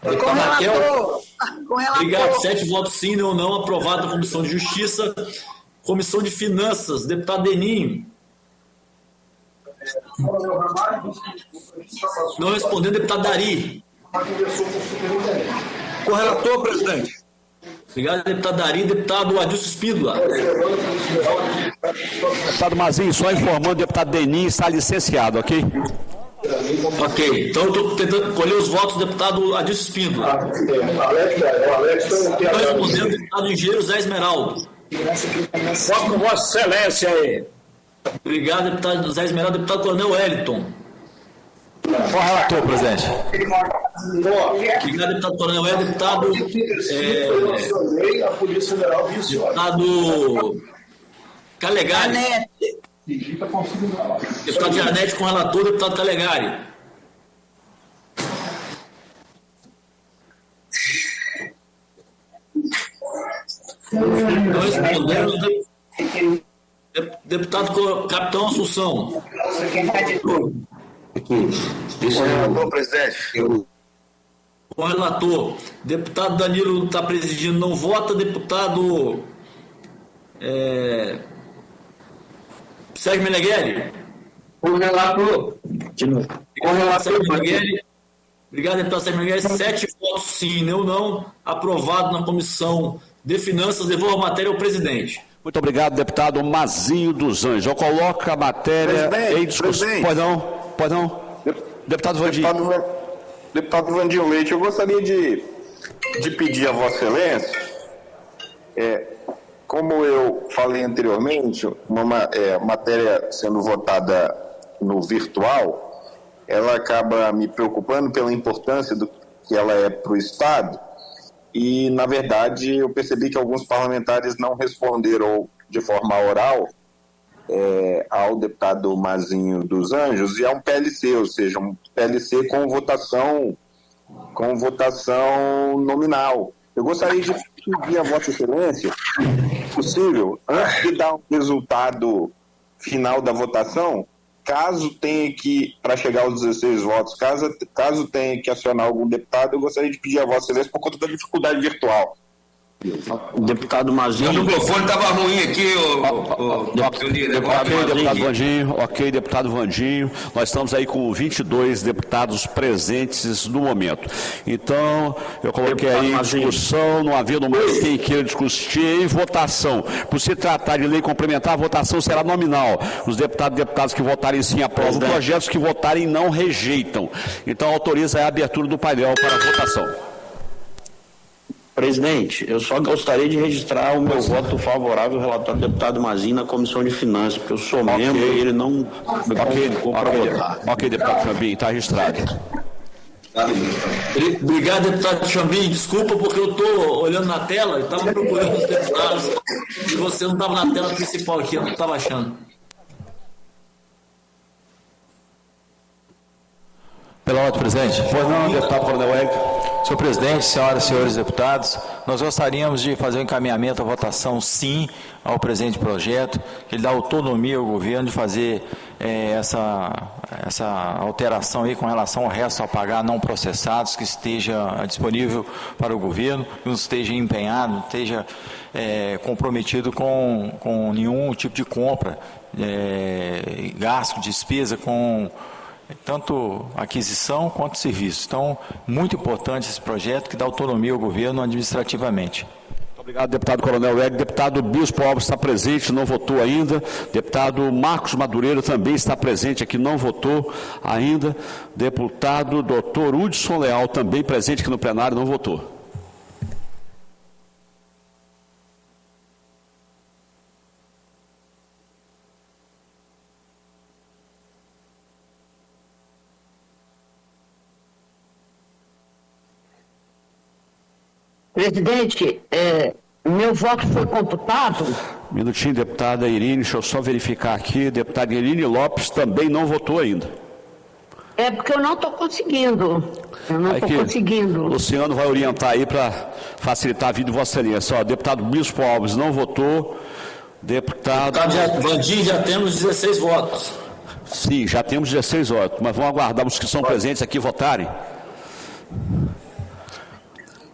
Deputada Raquel. Obrigado. 7 votos sim, não. Aprovado na Comissão de Justiça. Comissão de Finanças. Deputado Deninho. Não respondendo, deputado Dari. Com o relator, presidente. Obrigado, deputado Dari. Deputado Adilson Espíndola. Deputado Mazinho, só informando, o deputado Deninho está licenciado, ok? Ok, então eu estou tentando colher os votos do deputado Adilson Espíndola. Estou respondendo o deputado engenheiro Zé Esmeraldo. Voto com Vossa Excelência aí. Obrigado, deputado Zé Esmeraldo. Deputado Coronel Wellington. Com o relator, presidente. Obrigado, deputado Coronel Wellington. Deputado Calegari. Deputado Janete com o relator, deputado Calegari. Não respondendo, deputado Capitão Assunção. Com o relator, presidente. Com o relator. Deputado Danilo está presidindo, não vota. Deputado Sérgio Meneghelli. Com o relator. Com o relator, Meneghelli. Obrigado, deputado Sérgio Meneghelli. 7 votos sim, não. Aprovado na Comissão de Finanças. Devolvo a matéria ao presidente. Muito obrigado, deputado Mazinho dos Anjos. Eu coloco a matéria em discussão. Pois não. Deputado Vandir. Deputado Vandir Leite, eu gostaria de pedir a Vossa Excelência, como eu falei anteriormente, uma matéria sendo votada no virtual, ela acaba me preocupando pela importância que ela é para o Estado. E, na verdade, eu percebi que alguns parlamentares não responderam de forma oral ao deputado Mazinho dos Anjos, e é um PLC, ou seja, um PLC com votação nominal. Eu gostaria de pedir a Vossa Excelência, se possível, antes de dar o resultado final da votação, caso tenha que, para chegar aos 16 votos, caso tenha que acionar algum deputado, eu gostaria de pedir a Vossa Excelência por conta da dificuldade virtual. Deputado Mazinho. Meu microfone estava ruim aqui, Deputado Vandinho. Ok, deputado Vandinho. Nós estamos aí com 22 deputados presentes no momento. Então, eu coloquei aí em discussão, não havendo mais quem queira discutir, em votação. Por se tratar de lei complementar, a votação será nominal. Os deputados que votarem sim aprovam o projeto, os que votarem não rejeitam. Então, autoriza a abertura do painel para a votação. Presidente, eu só gostaria de registrar o meu voto favorável ao relatório do deputado Mazinho na Comissão de Finanças, porque eu sou membro e ele não colocou para votar. Ok, deputado Chambim, está registrado. Obrigado, deputado Chambim. Desculpa porque eu estou olhando na tela e estava procurando os deputados e você não estava na tela principal aqui, eu não estava achando. Pela ordem, presidente. Pois não, deputado Coronel Hélio. Senhor presidente, senhoras e senhores deputados, nós gostaríamos de fazer um encaminhamento à votação sim ao presente projeto, que ele dá autonomia ao governo de fazer essa alteração aí com relação ao resto a pagar não processados, que esteja disponível para o governo, que não esteja empenhado, não esteja comprometido com nenhum tipo de compra, gasto, despesa com tanto aquisição quanto serviço. Então, muito importante esse projeto que dá autonomia ao governo administrativamente. Muito obrigado, deputado Coronel Hélio. Deputado Bispo Alves está presente, não votou ainda. Deputado Marcos Madureira também está presente aqui, não votou ainda. Deputado doutor Hudson Leal também presente aqui no plenário, não votou. Presidente, meu voto foi computado. Minutinho, deputada Irine, deixa eu só verificar aqui. Deputada Irine Lopes também não votou ainda. É porque eu não estou conseguindo. O Luciano vai orientar aí para facilitar a vida de Vossa Excelência. Ó, deputado Bispo Alves não votou. Deputado Vandinho, já temos 16 votos. Sim, já temos 16 votos, mas vamos aguardar os que são presentes aqui votarem.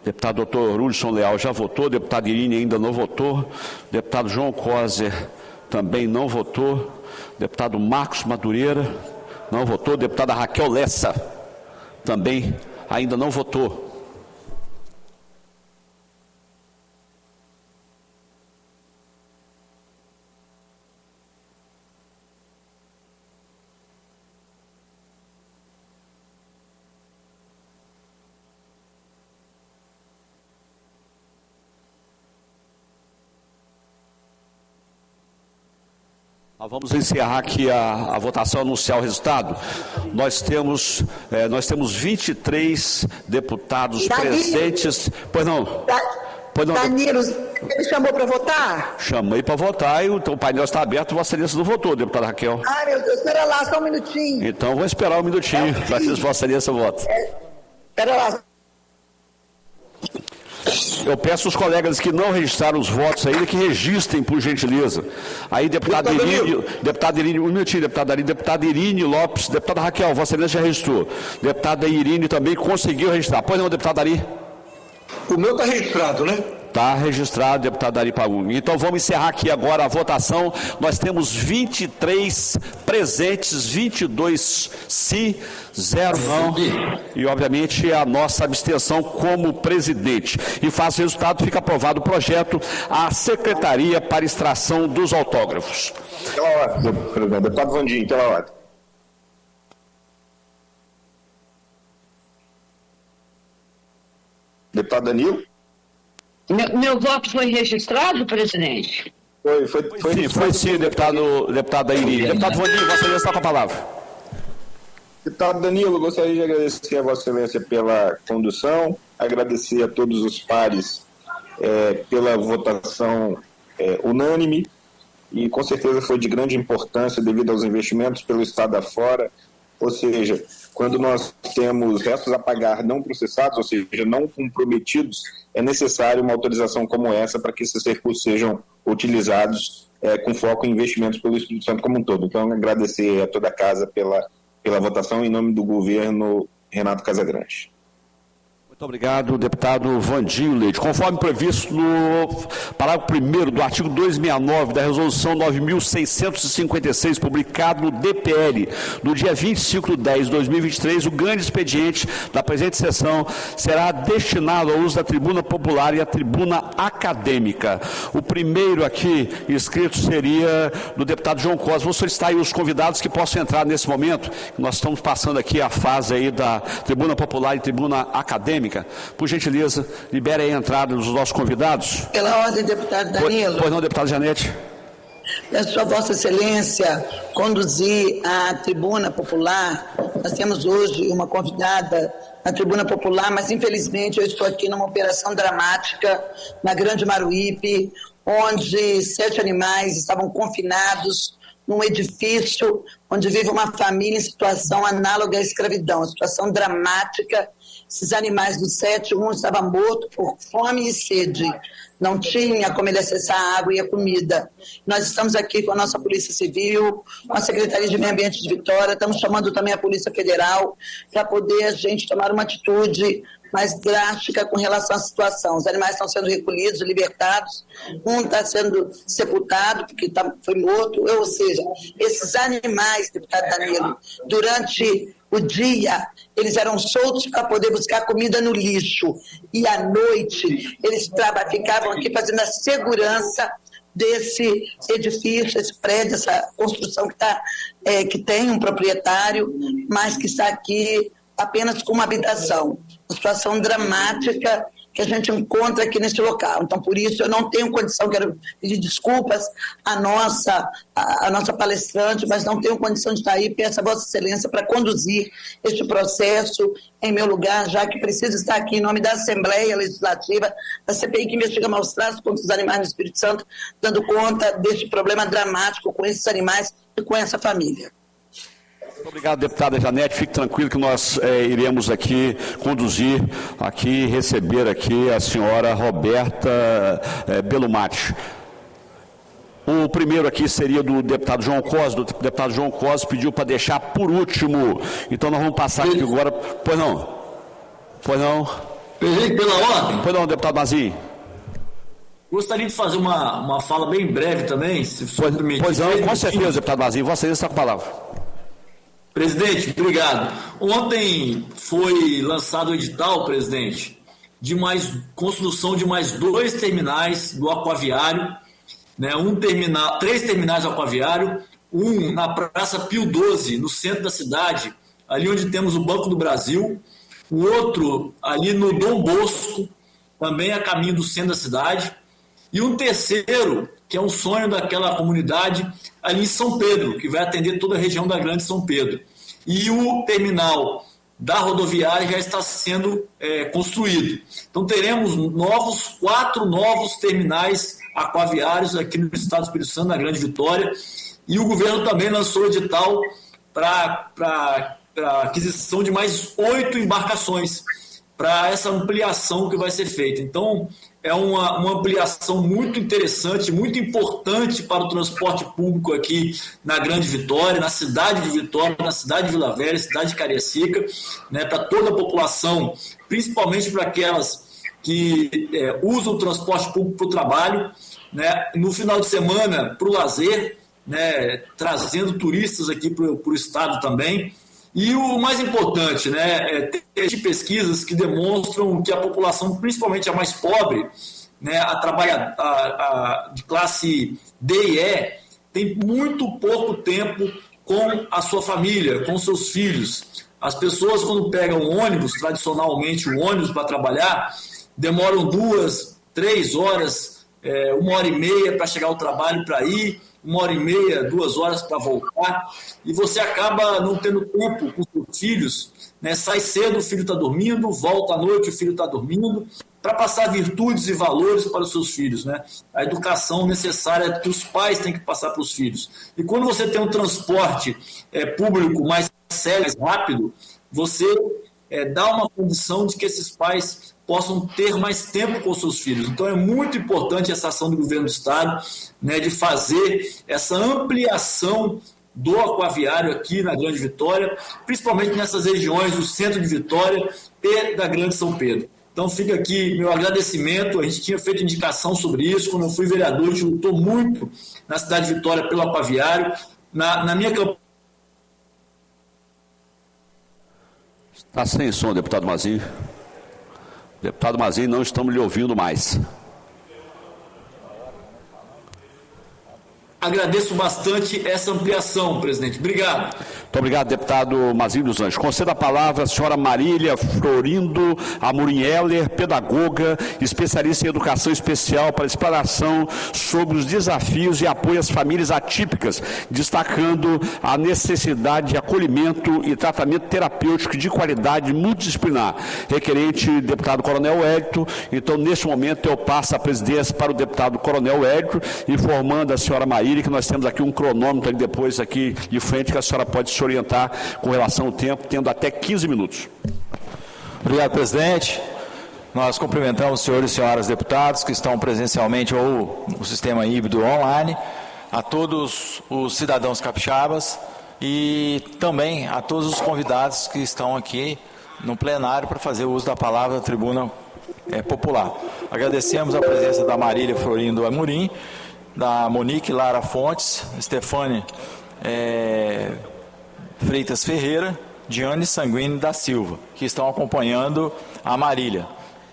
Deputado doutor Hudson Leal já votou, deputado Irine ainda não votou, deputado João Coser também não votou, deputado Marcos Madureira não votou, deputada Raquel Lessa também ainda não votou. Nós vamos encerrar aqui a votação, anunciar o resultado. Nós temos 23 deputados presentes. Pois não. Danilo, ele chamou para votar? Chamei para votar e o painel está aberto e Vossa Excelência não votou, deputada Raquel. Ai, meu Deus, espera lá, só um minutinho. Então, vou esperar um minutinho para que Vossa Excelência vote. Espera lá. Eu peço aos colegas que não registraram os votos ainda que registrem, por gentileza. Aí, deputada Irine, um minutinho, deputada Irine Lopes, deputada Raquel, Vossa Excelência já registrou. Deputada Irine também conseguiu registrar. Pois não, deputada Ari? O meu está registrado, né? Está registrado, deputado Ari Paguni. Então vamos encerrar aqui agora a votação. Nós temos 23 presentes, 22 sim, 0 não. E obviamente a nossa abstenção como presidente. E face o resultado, fica aprovado o projeto à Secretaria para Extração dos Autógrafos. Pela ordem, presidente. Deputado Vandinho, pela ordem. Deputado Danilo? Meu voto foi registrado, presidente? Foi sim, deputada Irine. Deputado Vandinho, Vossa Excelência está com a palavra. Deputado Danilo, gostaria de agradecer a Vossa Excelência pela condução, agradecer a todos os pares pela votação unânime, e com certeza foi de grande importância devido aos investimentos pelo Estado afora, ou seja, quando nós temos restos a pagar não processados, ou seja, não comprometidos, é necessário uma autorização como essa para que esses recursos sejam utilizados com foco em investimentos pelo Espírito Santo como um todo. Então, agradecer a toda a casa pela votação em nome do governo Renato Casagrande. Muito obrigado, deputado Vandinho Leite. Conforme previsto no parágrafo 1º do artigo 269 da Resolução 9.656, publicado no DPL, no dia 25 de 10 de 2023, o grande expediente da presente sessão será destinado ao uso da tribuna popular e a tribuna acadêmica. O primeiro aqui inscrito seria do deputado João Costa. Vou solicitar aí os convidados que possam entrar nesse momento. Nós estamos passando aqui a fase aí da tribuna popular e tribuna acadêmica. Por gentileza, libere aí a entrada dos nossos convidados. Pela ordem, deputado Danilo. Pois não, deputado Janete. Peço a Vossa Excelência conduzir a tribuna popular. Nós temos hoje uma convidada na tribuna popular, mas infelizmente eu estou aqui numa operação dramática na Grande Maruípe, onde 7 animais estavam confinados num edifício onde vive uma família em situação análoga à escravidão, uma situação dramática. Esses animais dos 7, um estava morto por fome e sede, não tinha como ele acessar a água e a comida. Nós estamos aqui com a nossa Polícia Civil, com a Secretaria de Meio Ambiente de Vitória, estamos chamando também a Polícia Federal para poder a gente tomar uma atitude mais drástica com relação à situação. Os animais estão sendo recolhidos, libertados, um está sendo sepultado porque foi morto, ou seja, esses animais, deputado Danilo, durante o dia, eles eram soltos para poder buscar comida no lixo, e à noite eles ficavam aqui fazendo a segurança desse edifício, esse prédio, essa construção que tem um proprietário, mas que está aqui apenas com uma habitação. Uma situação dramática que a gente encontra aqui nesse local. Então, por isso, eu não tenho condição, quero pedir desculpas à nossa palestrante, mas não tenho condição de estar aí. Peço a Vossa Excelência para conduzir este processo em meu lugar, já que preciso estar aqui em nome da Assembleia Legislativa, da CPI que investiga maus tratos contra os animais no Espírito Santo, dando conta deste problema dramático com esses animais e com essa família. Muito obrigado, deputada Janete. Fique tranquilo que nós iremos aqui conduzir, aqui, receber aqui a senhora Roberta Belumati. O primeiro aqui seria do deputado João Costa. O deputado João Costa pediu para deixar por último. Então nós vamos passar aqui agora. Pois não? Pois não? Presidente, pela ordem. Pois não, deputado Mazinho. Gostaria de fazer uma fala bem breve também, se for permitido. Pois não, com certeza, deputado Mazinho. Você está com a palavra. Presidente, obrigado. Ontem foi lançado o edital, presidente, de construção de mais 2 terminais do aquaviário, né? 3 terminais do aquaviário, um na Praça Pio XII, no centro da cidade, ali onde temos o Banco do Brasil, o outro ali no Dom Bosco, também a caminho do centro da cidade, e um terceiro, que é um sonho daquela comunidade, ali em São Pedro, que vai atender toda a região da Grande São Pedro. E o terminal da rodoviária já está sendo construído. Então teremos 4 novos terminais aquaviários aqui no estado do Espírito Santo, na Grande Vitória, e o governo também lançou edital para aquisição de mais 8 embarcações para essa ampliação que vai ser feita. Então, é uma ampliação muito interessante, muito importante para o transporte público aqui na Grande Vitória, na cidade de Vitória, na cidade de Vila Velha, cidade de Cariacica, né, para toda a população, principalmente para aquelas que usam o transporte público para o trabalho, né, no final de semana para o lazer, né, trazendo turistas aqui para o estado também. E o mais importante, né, ter pesquisas que demonstram que a população, principalmente a mais pobre, né, de classe D e E, tem muito pouco tempo com a sua família, com seus filhos. As pessoas, quando pegam o ônibus, tradicionalmente o ônibus para trabalhar, demoram 2, 3 horas, 1h30 para chegar ao trabalho para ir, 1h30, 2 horas para voltar, e você acaba não tendo tempo com seus filhos, né? Sai cedo, o filho está dormindo, volta à noite, o filho está dormindo, para passar virtudes e valores para os seus filhos, né? A educação necessária que os pais têm que passar para os filhos. E quando você tem um transporte público mais sério, mais rápido, você dá uma condição de que esses pais possam ter mais tempo com seus filhos. Então é muito importante essa ação do governo do estado, né, de fazer essa ampliação do aquaviário aqui na Grande Vitória, principalmente nessas regiões do centro de Vitória e da Grande São Pedro. Então fica aqui meu agradecimento. A gente tinha feito indicação sobre isso, quando eu fui vereador, a gente lutou muito na cidade de Vitória pelo aquaviário. Na minha campanha. Está sem som, deputado Mazinho. Deputado Mazinho, não estamos lhe ouvindo mais. Agradeço bastante essa ampliação, presidente. Obrigado. Muito obrigado, deputado Mazinho dos Anjos. Concedo a palavra à senhora Marília Florindo Amorim Heller, pedagoga, especialista em educação especial, para explanação sobre os desafios e apoio às famílias atípicas, destacando a necessidade de acolhimento e tratamento terapêutico de qualidade multidisciplinar. Requerente, deputado Coronel Hélito. Então, neste momento, eu passo a presidência para o deputado Coronel Hélito, informando a senhora Marília que nós temos aqui um cronômetro depois aqui de frente, que a senhora pode se orientar com relação ao tempo, tendo até 15 minutos. Obrigado, presidente. Nós cumprimentamos os senhores e senhoras deputados que estão presencialmente ou no sistema híbrido online, a todos os cidadãos capixabas e também a todos os convidados que estão aqui no plenário para fazer uso da palavra da tribuna popular. Agradecemos a presença da Marília Florindo Amorim, da Monique Lara Fontes, Stefane Freitas Ferreira, Diane Sanguini da Silva, que estão acompanhando a Marília.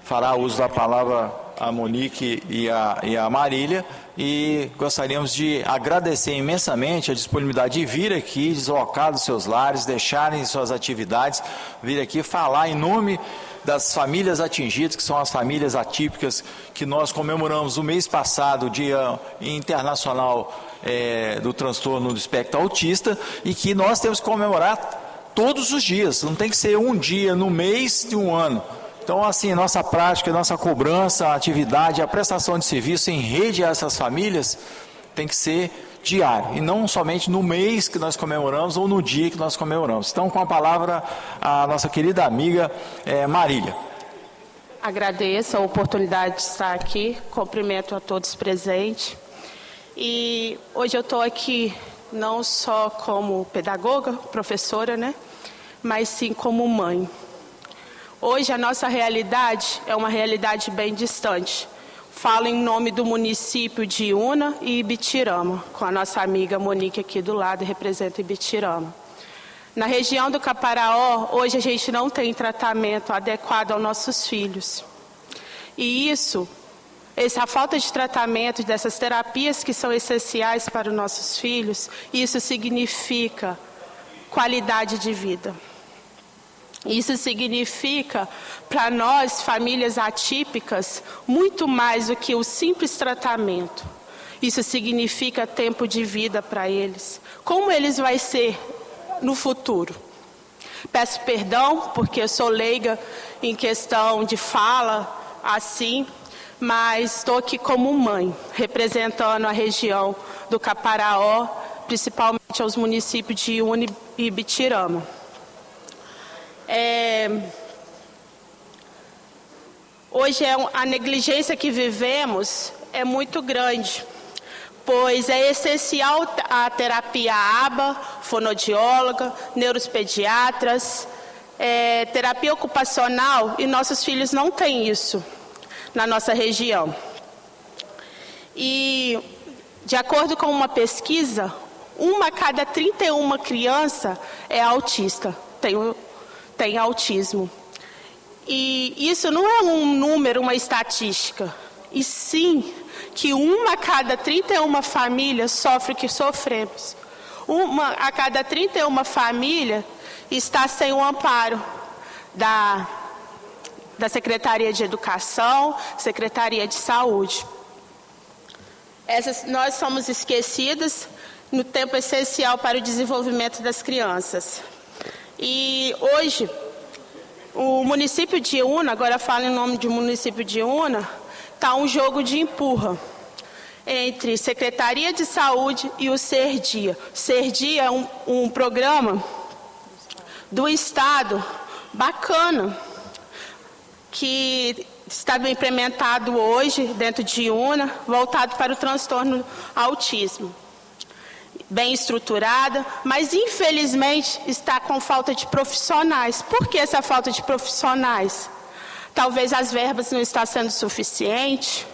Fará uso da palavra a Monique e a Marília, e gostaríamos de agradecer imensamente a disponibilidade de vir aqui, deslocar dos seus lares, deixarem suas atividades, vir aqui falar em nome das famílias atingidas, que são as famílias atípicas, que nós comemoramos no mês passado, o Dia Internacional do Transtorno do Espectro Autista, e que nós temos que comemorar todos os dias, não tem que ser um dia no mês de um ano. Então, assim, nossa prática, nossa cobrança, a atividade, a prestação de serviço em rede a essas famílias tem que ser diário, e não somente no mês que nós comemoramos ou no dia que nós comemoramos. Então, com a palavra, a nossa querida amiga Marília. Agradeço a oportunidade de estar aqui, cumprimento a todos presentes. E hoje eu estou aqui não só como pedagoga, professora, né, mas sim como mãe. Hoje a nossa realidade é uma realidade bem distante. Falo em nome do município de Iuna e Ibitirama, com a nossa amiga Monique aqui do lado, representa Ibitirama. Na região do Caparaó, hoje a gente não tem tratamento adequado aos nossos filhos. E essa falta de tratamento dessas terapias que são essenciais para os nossos filhos, isso significa qualidade de vida. Isso significa, para nós, famílias atípicas, muito mais do que o simples tratamento. Isso significa tempo de vida para eles. Como eles vão ser no futuro? Peço perdão, porque eu sou leiga em questão de fala, assim, mas estou aqui como mãe, representando a região do Caparaó, principalmente aos municípios de Iuna e Ibitirama. Hoje a negligência que vivemos é muito grande, pois é essencial a terapia ABA, fonoaudióloga, neuropediatras, terapia ocupacional, e nossos filhos não têm isso na nossa região. E, de acordo com uma pesquisa, 1 a cada 31 criança é autista, tem autismo. E isso não é um número, uma estatística, e sim que 1 a cada 31 famílias sofre o que sofremos. 1 a cada 31 famílias está sem o amparo da Secretaria de Educação, Secretaria de Saúde. Nós somos esquecidas no tempo essencial para o desenvolvimento das crianças. E hoje, o município de Iuna, agora falo em nome do município de Iuna, está um jogo de empurra entre Secretaria de Saúde e o Serdia. O Serdia é um programa do Estado bacana, que está bem implementado hoje dentro de Iuna, voltado para o transtorno autismo. bem estruturada, mas infelizmente está com falta de profissionais. Por que essa falta de profissionais? Talvez as verbas não estão sendo suficientes.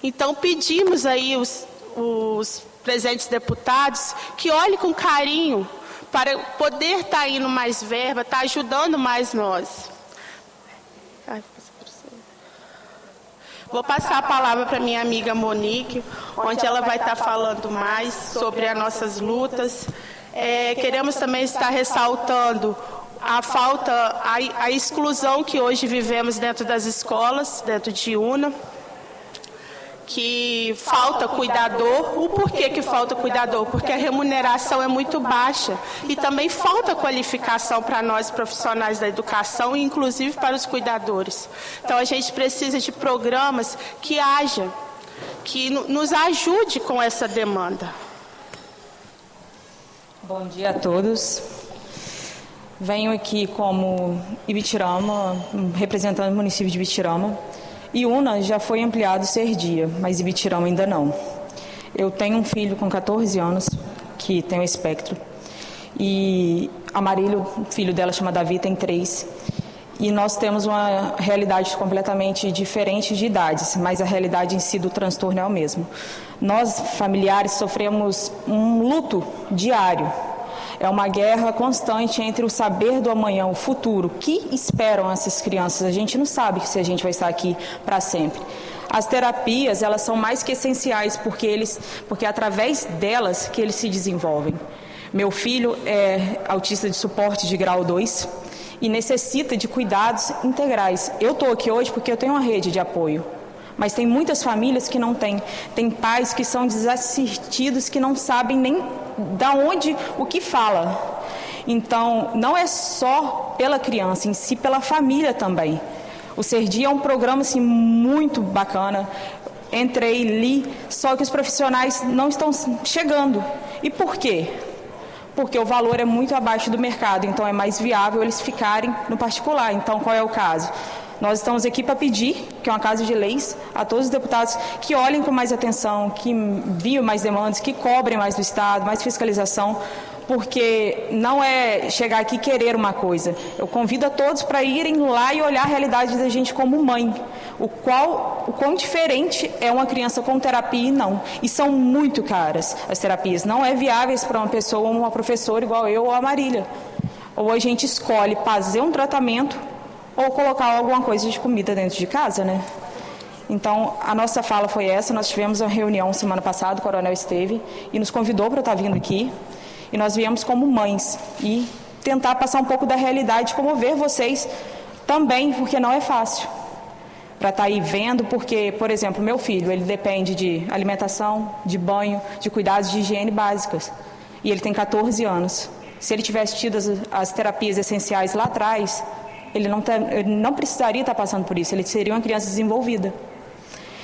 Então pedimos aí os presentes deputados que olhem com carinho para poder estar indo mais verba, estar ajudando mais nós. Vou passar a palavra para minha amiga Monique, onde ela vai estar falando mais sobre as nossas lutas. Queremos também estar ressaltando a falta, a exclusão que hoje vivemos dentro das escolas, dentro de UNA, que falta cuidador. O porquê que falta cuidador? Porque a remuneração é muito baixa e também falta qualificação para nós profissionais da educação e inclusive para os cuidadores. Então a gente precisa de programas que nos ajude com essa demanda. Bom dia a todos. Venho aqui como Ibitirama, representando o município de Ibitirama. Iuna já foi ampliado ser dia, mas Ibitirama ainda não. Eu tenho um filho com 14 anos que tem o espectro. E Amarílio, filho dela, chama Davi, tem 3. E nós temos uma realidade completamente diferente de idades, mas a realidade em si do transtorno é o mesmo. Nós, familiares, sofremos um luto diário. É uma guerra constante entre o saber do amanhã, o futuro. O que esperam essas crianças? A gente não sabe se a gente vai estar aqui para sempre. As terapias, elas são mais que essenciais, porque é através delas que eles se desenvolvem. Meu filho é autista de suporte de grau 2 e necessita de cuidados integrais. Eu estou aqui hoje porque eu tenho uma rede de apoio. Mas tem muitas famílias que não têm. Tem pais que são desassistidos, que não sabem nem da onde, o que fala. Então, não é só pela criança, em si, pela família também. O Ser Dia é um programa assim, muito bacana. Entrei, li, só que os profissionais não estão chegando. E por quê? Porque o valor é muito abaixo do mercado, então é mais viável eles ficarem no particular. Então, qual é o caso? Nós estamos aqui para pedir, que é uma casa de leis, a todos os deputados que olhem com mais atenção, que enviem mais demandas, que cobrem mais do Estado, mais fiscalização, porque não é chegar aqui e querer uma coisa. Eu convido a todos para irem lá e olhar a realidade da gente como mãe, o quão diferente é uma criança com terapia e não. E são muito caras as terapias, não é viáveis para uma pessoa, uma professora igual eu ou a Marília. Ou a gente escolhe fazer um tratamento ou colocar alguma coisa de comida dentro de casa, né? Então, a nossa fala foi essa. Nós tivemos uma reunião semana passada, o coronel esteve e nos convidou para estar vindo aqui. E nós viemos como mães e tentar passar um pouco da realidade, comover vocês também, porque não é fácil. Para estar aí vendo, porque, por exemplo, meu filho, ele depende de alimentação, de banho, de cuidados de higiene básicas. E ele tem 14 anos. Se ele tivesse tido as terapias essenciais lá atrás, ele não precisaria estar passando por isso, ele seria uma criança desenvolvida.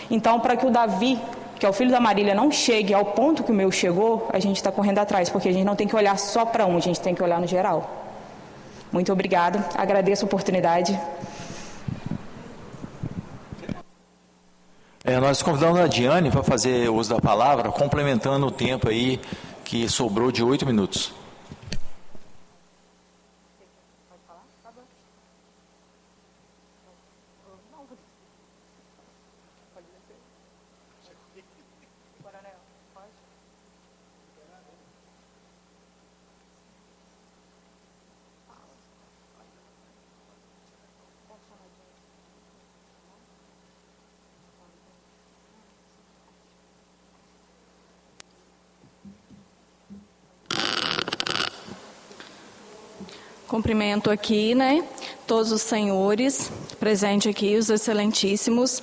Então, para que o Davi, que é o filho da Marília, não chegue ao ponto que o meu chegou, a gente está correndo atrás, porque a gente não tem que olhar só para um, a gente tem que olhar no geral. Muito obrigada, agradeço a oportunidade. Nós convidamos a Diane para fazer uso da palavra, complementando o tempo aí que sobrou de 8 minutos. Cumprimento aqui, todos os senhores presentes aqui, os excelentíssimos.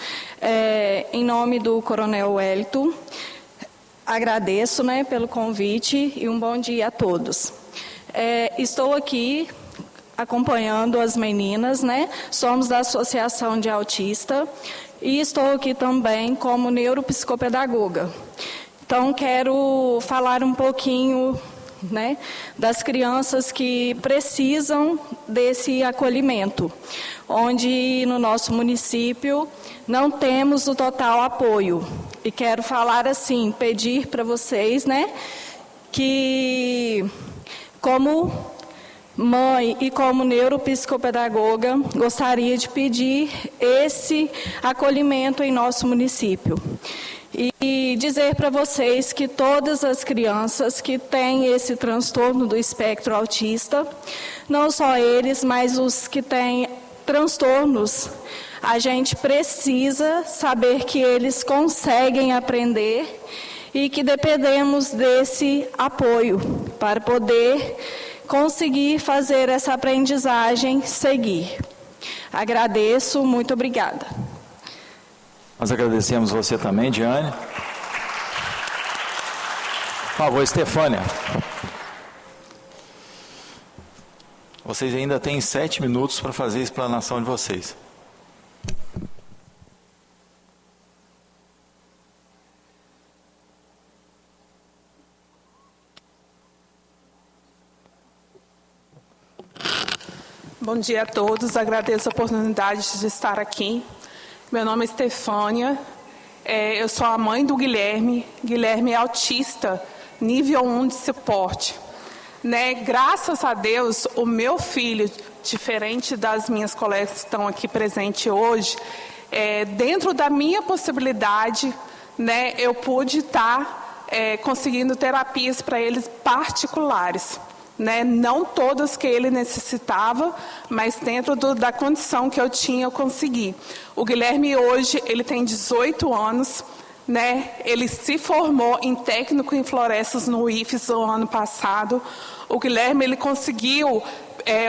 Em nome do Coronel Wellington, agradeço, pelo convite e um bom dia a todos. Estou aqui acompanhando as meninas, somos da Associação de Autista e estou aqui também como neuropsicopedagoga. Então, quero falar um pouquinho das crianças que precisam desse acolhimento, onde no nosso município não temos o total apoio. E quero falar assim, pedir para vocês, que, como mãe e como neuropsicopedagoga, gostaria de pedir esse acolhimento em nosso município. E dizer para vocês que todas as crianças que têm esse transtorno do espectro autista, não só eles, mas os que têm transtornos, a gente precisa saber que eles conseguem aprender e que dependemos desse apoio para poder conseguir fazer essa aprendizagem seguir. Agradeço, muito obrigada. Nós agradecemos você também, Diane. Por favor, Estefânia. Vocês ainda têm 7 minutos para fazer a explanação de vocês. Bom dia a todos, agradeço a oportunidade de estar aqui. Meu nome é Estefânia, eu sou a mãe do Guilherme. Guilherme é autista, nível 1 de suporte. Graças a Deus, o meu filho, diferente das minhas colegas que estão aqui presentes hoje, dentro da minha possibilidade, eu pude estar conseguindo terapias para eles particulares. Não todas que ele necessitava, mas dentro da condição que eu tinha, eu consegui. O Guilherme hoje, ele tem 18 anos, ele se formou em técnico em florestas no IFES no ano passado. O Guilherme, ele conseguiu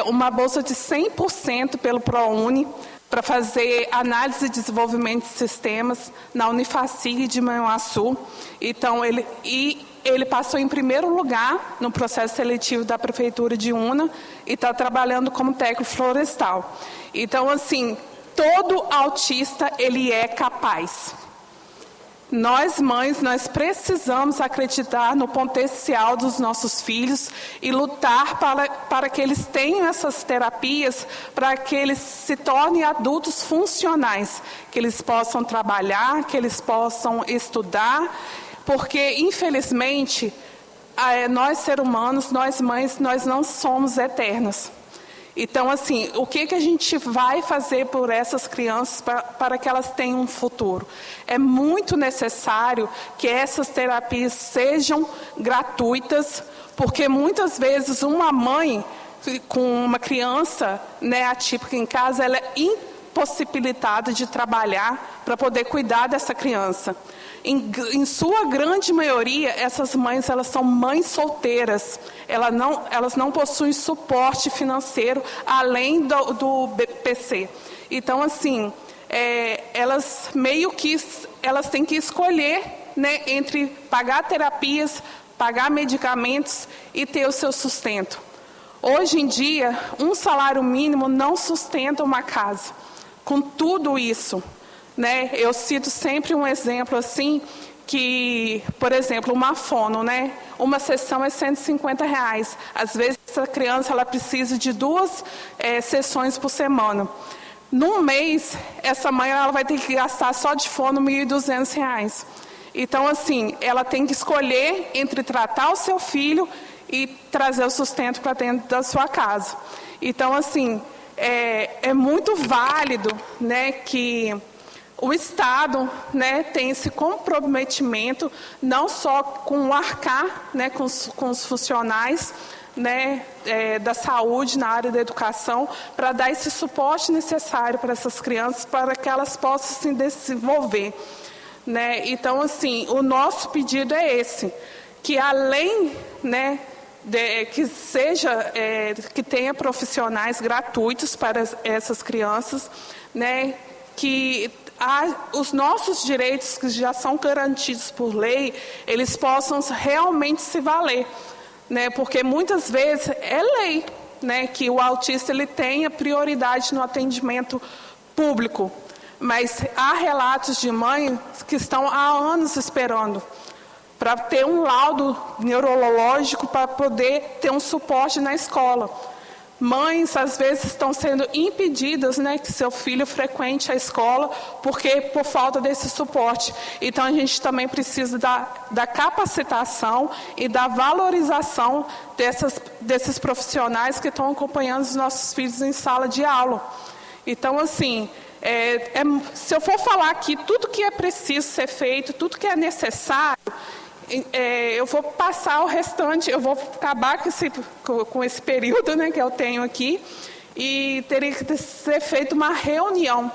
uma bolsa de 100% pelo ProUni para fazer análise e desenvolvimento de sistemas na Unifacig de Manhuaçu. Então, ele passou em primeiro lugar no processo seletivo da Prefeitura de Una e está trabalhando como técnico florestal. Então, assim, todo autista, ele é capaz. Nós, mães, nós precisamos acreditar no potencial dos nossos filhos e lutar para que eles tenham essas terapias, para que eles se tornem adultos funcionais, que eles possam trabalhar, que eles possam estudar, porque, infelizmente, nós, seres humanos, nós mães, nós não somos eternos. Então, assim, o que a gente vai fazer por essas crianças para que elas tenham um futuro? É muito necessário que essas terapias sejam gratuitas, porque muitas vezes uma mãe com uma criança atípica em casa, ela é impossibilitada de trabalhar para poder cuidar dessa criança. Em sua grande maioria, essas mães, elas são mães solteiras. Elas não possuem suporte financeiro além do BPC. Então, assim, elas elas têm que escolher entre pagar terapias, pagar medicamentos e ter o seu sustento. Hoje em dia, um salário mínimo não sustenta uma casa. Com tudo isso, eu cito sempre um exemplo assim, que, por exemplo, uma fono, uma sessão é R$150. Às vezes, essa criança ela precisa de 2 sessões por semana. Num mês, essa mãe ela vai ter que gastar só de fono R$1.200. Então, assim, ela tem que escolher entre tratar o seu filho e trazer o sustento para dentro da sua casa. Então, assim, é muito válido, que o Estado, tem esse comprometimento, não só com o arcar, com os funcionais, da saúde, na área da educação, para dar esse suporte necessário para essas crianças, para que elas possam se desenvolver. Então, assim, o nosso pedido é esse, que além, que tenha profissionais gratuitos para essas crianças, que os nossos direitos, que já são garantidos por lei, eles possam realmente se valer, porque muitas vezes é lei, que o autista ele tenha prioridade no atendimento público, mas há relatos de mães que estão há anos esperando para ter um laudo neurológico para poder ter um suporte na escola. Mães, às vezes, estão sendo impedidas, né, que seu filho frequente a escola por falta desse suporte. Então, a gente também precisa da capacitação e da valorização desses profissionais que estão acompanhando os nossos filhos em sala de aula. Então, assim, se eu for falar aqui tudo que é preciso ser feito, tudo que é necessário, eu vou passar o restante, eu vou acabar com esse período, né, que eu tenho aqui, e teria que ser feita uma reunião.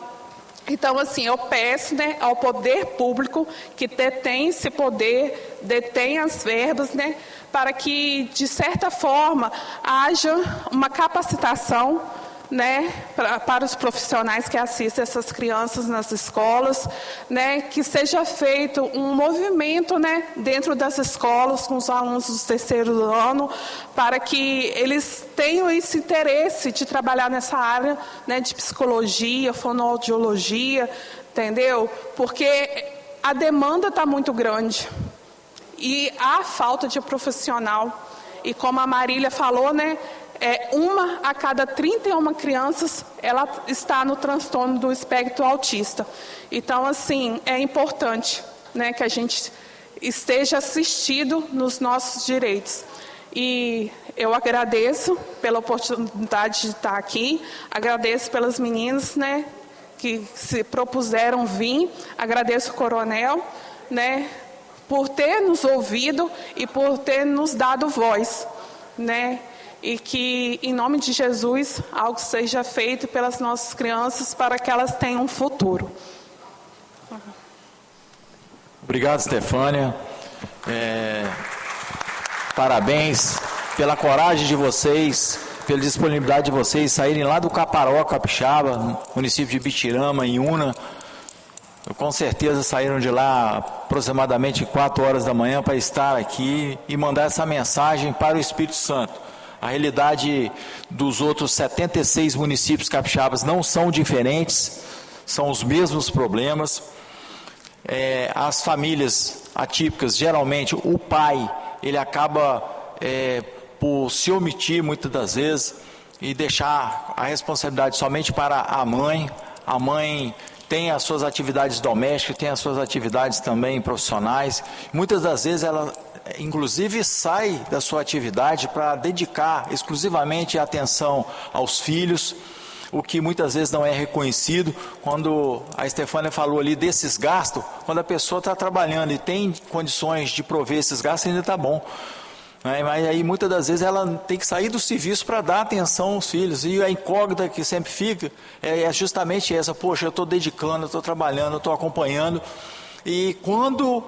Então, assim, eu peço, né, ao poder público que detém esse poder, detém as verbas, né, para que, de certa forma, haja uma capacitação, né, para os profissionais que assistem essas crianças nas escolas, né, que seja feito um movimento, né, dentro das escolas com os alunos do terceiro ano, para que eles tenham esse interesse de trabalhar nessa área, né, de psicologia, fonoaudiologia, entendeu? Porque a demanda está muito grande e há falta de profissional. E como a Marília falou, né, uma a cada 31 crianças, ela está no transtorno do espectro autista. Então, assim, é importante, né, que a gente esteja assistido nos nossos direitos. E eu agradeço pela oportunidade de estar aqui, agradeço pelas meninas, né, que se propuseram vir, agradeço o coronel, né, por ter nos ouvido e por ter nos dado voz, né, e que, em nome de Jesus, algo seja feito pelas nossas crianças para que elas tenham um futuro. Obrigado, Stefânia. Parabéns pela coragem de vocês, pela disponibilidade de vocês saírem lá do Caparó, Capixaba, município de Ibitirama, em Una. Com certeza saíram de lá aproximadamente 4 horas da manhã para estar aqui e mandar essa mensagem para o Espírito Santo. A realidade dos outros 76 municípios capixabas não são diferentes, são os mesmos problemas. As famílias atípicas, geralmente o pai, ele acaba por se omitir muitas das vezes e deixar a responsabilidade somente para a mãe. A mãe tem as suas atividades domésticas, tem as suas atividades também profissionais. Muitas das vezes ela inclusive sai da sua atividade para dedicar exclusivamente a atenção aos filhos, o que muitas vezes não é reconhecido. Quando a Stefânia falou ali desses gastos, quando a pessoa está trabalhando e tem condições de prover esses gastos, ainda está bom. Mas aí muitas das vezes ela tem que sair do serviço para dar atenção aos filhos, e a incógnita que sempre fica é justamente essa: poxa, eu estou dedicando, eu estou trabalhando, eu estou acompanhando, e quando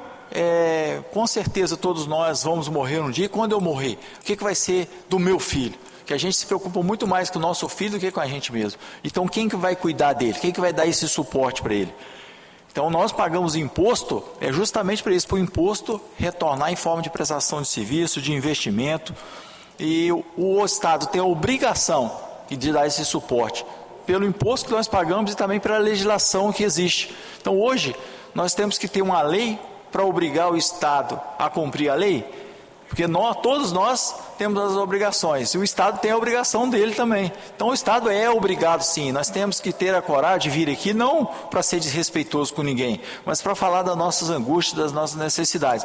com certeza todos nós vamos morrer um dia, e quando eu morrer, o que vai ser do meu filho? Que a gente se preocupa muito mais com o nosso filho do que com a gente mesmo. Então quem que vai cuidar dele? Quem que vai dar esse suporte para ele? Então nós pagamos imposto justamente para isso, para o imposto retornar em forma de prestação de serviço, de investimento, e o Estado tem a obrigação de dar esse suporte pelo imposto que nós pagamos e também pela legislação que existe. Então hoje nós temos que ter uma lei para obrigar o Estado a cumprir a lei, porque todos nós temos as obrigações, e o Estado tem a obrigação dele também. Então o Estado é obrigado, sim. Nós temos que ter a coragem de vir aqui, não para ser desrespeitoso com ninguém, mas para falar das nossas angústias, das nossas necessidades.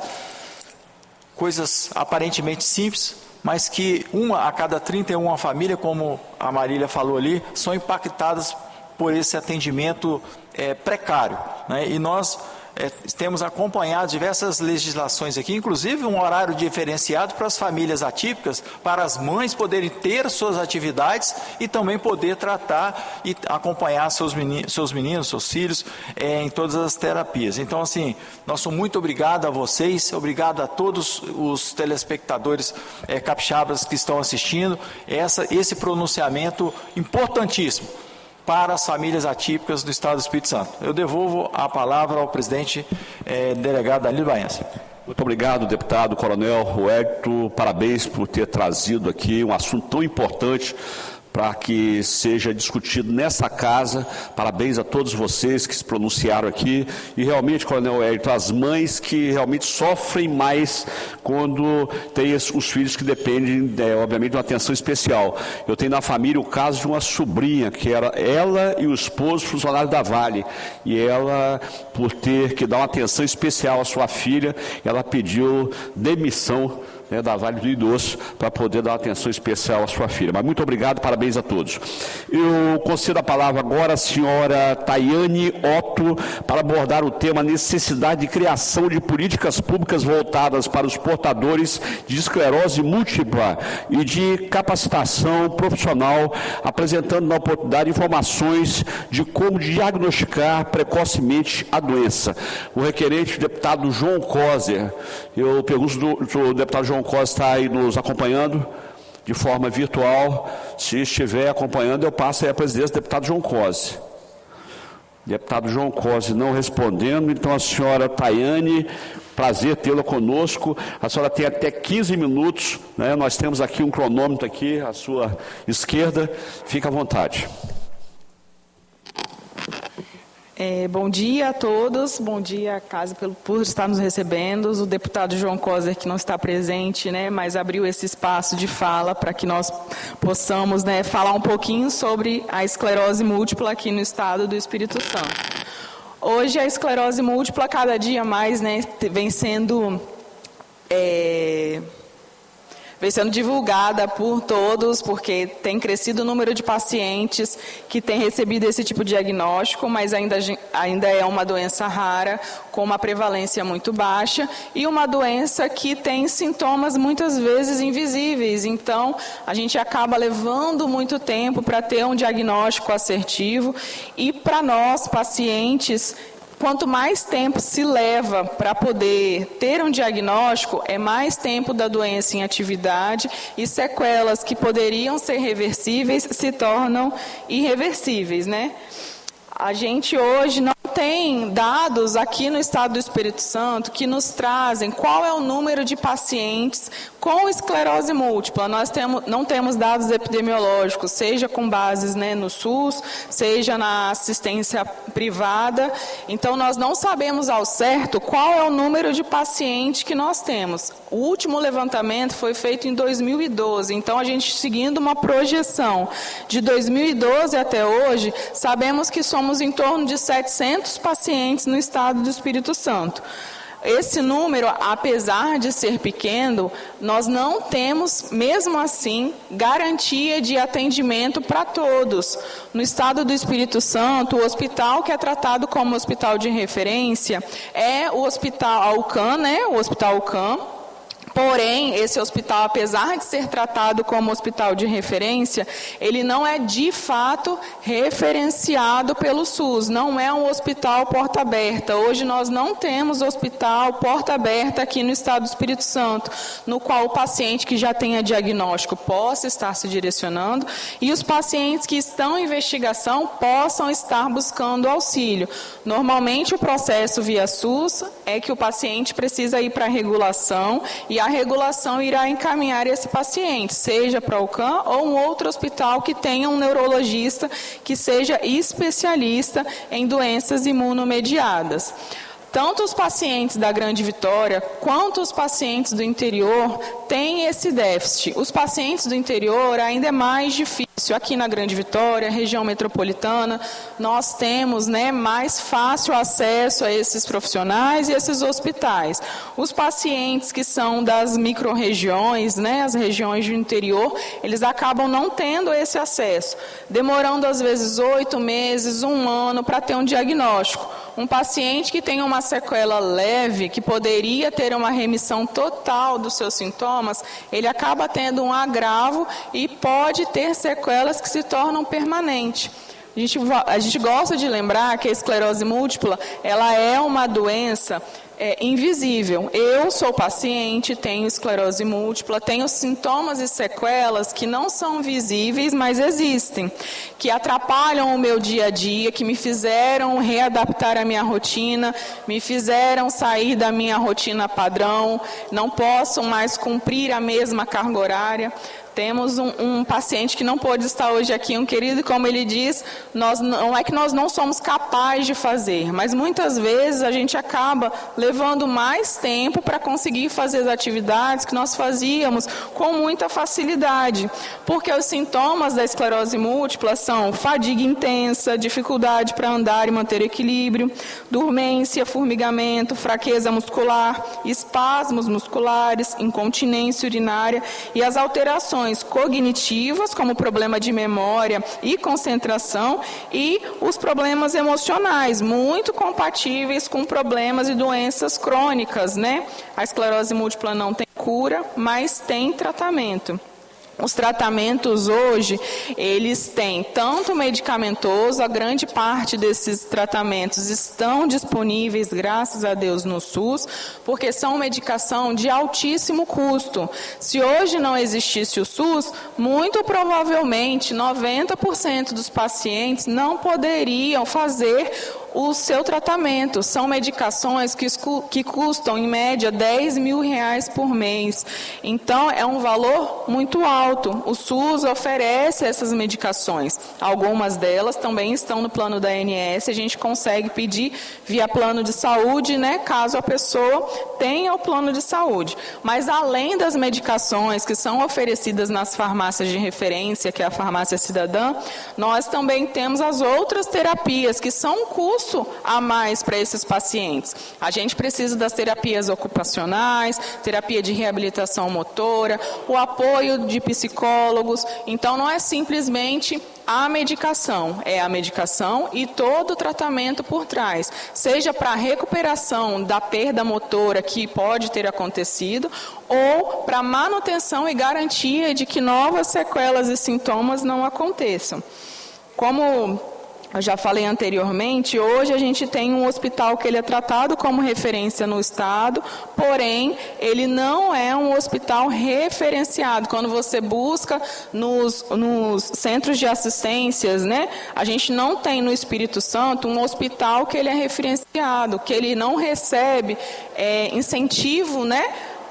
Coisas aparentemente simples, mas que uma a cada 31 famílias, como a Marília falou ali, são impactadas por esse atendimento precário, né? E nós temos acompanhado diversas legislações aqui, inclusive um horário diferenciado para as famílias atípicas, para as mães poderem ter suas atividades e também poder tratar e acompanhar seus meninos, seus filhos em todas as terapias. Então, assim, nosso muito obrigado a vocês, obrigado a todos os telespectadores capixabas que estão assistindo, esse pronunciamento importantíssimo para as famílias atípicas do Estado do Espírito Santo. Eu devolvo a palavra ao presidente delegado Danilo Baiense. Muito obrigado, deputado Coronel Wellington. Parabéns por ter trazido aqui um assunto tão importante para que seja discutido nessa casa. Parabéns a todos vocês que se pronunciaram aqui. E realmente, Coronel Wellington, as mães que realmente sofrem mais quando tem os filhos que dependem, obviamente, de uma atenção especial. Eu tenho na família o caso de uma sobrinha, que era ela e o esposo funcionário da Vale. E ela, por ter que dar uma atenção especial à sua filha, ela pediu demissão da Vale do Idoso para poder dar uma atenção especial à sua filha. Mas muito obrigado, parabéns a todos. Eu concedo a palavra agora à senhora Tayane Otto para abordar o tema necessidade de criação de políticas públicas voltadas para os portadores de esclerose múltipla e de capacitação profissional, apresentando na oportunidade informações de como diagnosticar precocemente a doença. O requerente, o deputado João Coser. Eu pergunto do deputado João Coser está aí nos acompanhando de forma virtual. Se estiver acompanhando, eu passo aí a presidência do deputado João Coser. Deputado João Coser não respondendo, então a senhora Tayane, prazer tê-la conosco. A senhora tem até 15 minutos, né? Nós temos aqui um cronômetro aqui à sua esquerda. Fique à vontade. Bom dia a todos, bom dia, casa, por estar nos recebendo. O deputado João Coser, que não está presente, né, mas abriu esse espaço de fala para que nós possamos, né, falar um pouquinho sobre a esclerose múltipla aqui no estado do Espírito Santo. Hoje a esclerose múltipla, cada dia mais, né, vem sendo divulgada por todos, porque tem crescido o número de pacientes que têm recebido esse tipo de diagnóstico, mas ainda é uma doença rara, com uma prevalência muito baixa, e uma doença que tem sintomas muitas vezes invisíveis. Então, a gente acaba levando muito tempo para ter um diagnóstico assertivo, e para nós, pacientes, quanto mais tempo se leva para poder ter um diagnóstico, é mais tempo da doença em atividade e sequelas que poderiam ser reversíveis se tornam irreversíveis, né? A gente hoje não tem dados aqui no estado do Espírito Santo que nos trazem qual é o número de pacientes com esclerose múltipla. Nós não temos dados epidemiológicos, seja com bases, né, no SUS, seja na assistência privada. Então, nós não sabemos ao certo qual é o número de pacientes que nós temos. O último levantamento foi feito em 2012. Então, a gente, seguindo uma projeção de 2012 até hoje, sabemos que somos em torno de 700 pacientes no estado do Espírito Santo. Esse número, apesar de ser pequeno, nós não temos, mesmo assim, garantia de atendimento para todos. No estado do Espírito Santo, o hospital que é tratado como hospital de referência é o Hospital Alcan, né? O Hospital Alcan. Porém, esse hospital, apesar de ser tratado como hospital de referência, ele não é de fato referenciado pelo SUS, não é um hospital porta aberta. Hoje nós não temos hospital porta aberta aqui no estado do Espírito Santo, no qual o paciente que já tenha diagnóstico possa estar se direcionando e os pacientes que estão em investigação possam estar buscando auxílio. Normalmente o processo via SUS é que o paciente precisa ir para a regulação e a regulação irá encaminhar esse paciente, seja para o CAN ou um outro hospital que tenha um neurologista que seja especialista em doenças imunomediadas. Tanto os pacientes da Grande Vitória quanto os pacientes do interior têm esse déficit. Os pacientes do interior ainda é mais difícil. Aqui na Grande Vitória, região metropolitana, nós temos, né, mais fácil acesso a esses profissionais e esses hospitais. Os pacientes que são das micro-regiões, né, as regiões do interior, eles acabam não tendo esse acesso, demorando às vezes 8 meses, 1 ano para ter um diagnóstico. Um paciente que tem uma sequela leve, que poderia ter uma remissão total dos seus sintomas, ele acaba tendo um agravo e pode ter sequelas que se tornam permanentes. A gente gosta de lembrar que a esclerose múltipla, ela é uma doença invisível. Eu sou paciente, tenho esclerose múltipla, tenho sintomas e sequelas que não são visíveis, mas existem, que atrapalham o meu dia a dia, que me fizeram readaptar a minha rotina, me fizeram sair da minha rotina padrão, não posso mais cumprir a mesma carga horária. Temos um paciente que não pôde estar hoje aqui, um querido, e como ele diz, não é que nós não somos capazes de fazer, mas muitas vezes a gente acaba levando mais tempo para conseguir fazer as atividades que nós fazíamos com muita facilidade, porque os sintomas da esclerose múltipla são fadiga intensa, dificuldade para andar e manter equilíbrio, dormência, formigamento, fraqueza muscular, espasmos musculares, incontinência urinária e as alterações cognitivas, como problema de memória e concentração, e os problemas emocionais, muito compatíveis com problemas e doenças crônicas, né? A esclerose múltipla não tem cura, mas tem tratamento. Os tratamentos hoje, eles têm tanto medicamentoso, a grande parte desses tratamentos estão disponíveis, graças a Deus, no SUS, porque são medicação de altíssimo custo. Se hoje não existisse o SUS, muito provavelmente 90% dos pacientes não poderiam fazer o seu tratamento. São medicações que custam, em média, R$10 mil por mês. Então, é um valor muito alto. O SUS oferece essas medicações. Algumas delas também estão no plano da ANS. A gente consegue pedir via plano de saúde, né, caso a pessoa tenha o plano de saúde. Mas, além das medicações que são oferecidas nas farmácias de referência, que é a farmácia cidadã, nós também temos as outras terapias, que são um custo a mais para esses pacientes. A gente precisa das terapias ocupacionais, terapia de reabilitação motora, o apoio de psicólogos. Então, não é simplesmente a medicação, é a medicação e todo o tratamento por trás, seja para a recuperação da perda motora que pode ter acontecido, ou para manutenção e garantia de que novas sequelas e sintomas não aconteçam. Como eu já falei anteriormente, hoje a gente tem um hospital que ele é tratado como referência no estado, porém, ele não é um hospital referenciado. Quando você busca nos centros de assistências, né, a gente não tem no Espírito Santo um hospital que ele é referenciado, que ele não recebe incentivo, né,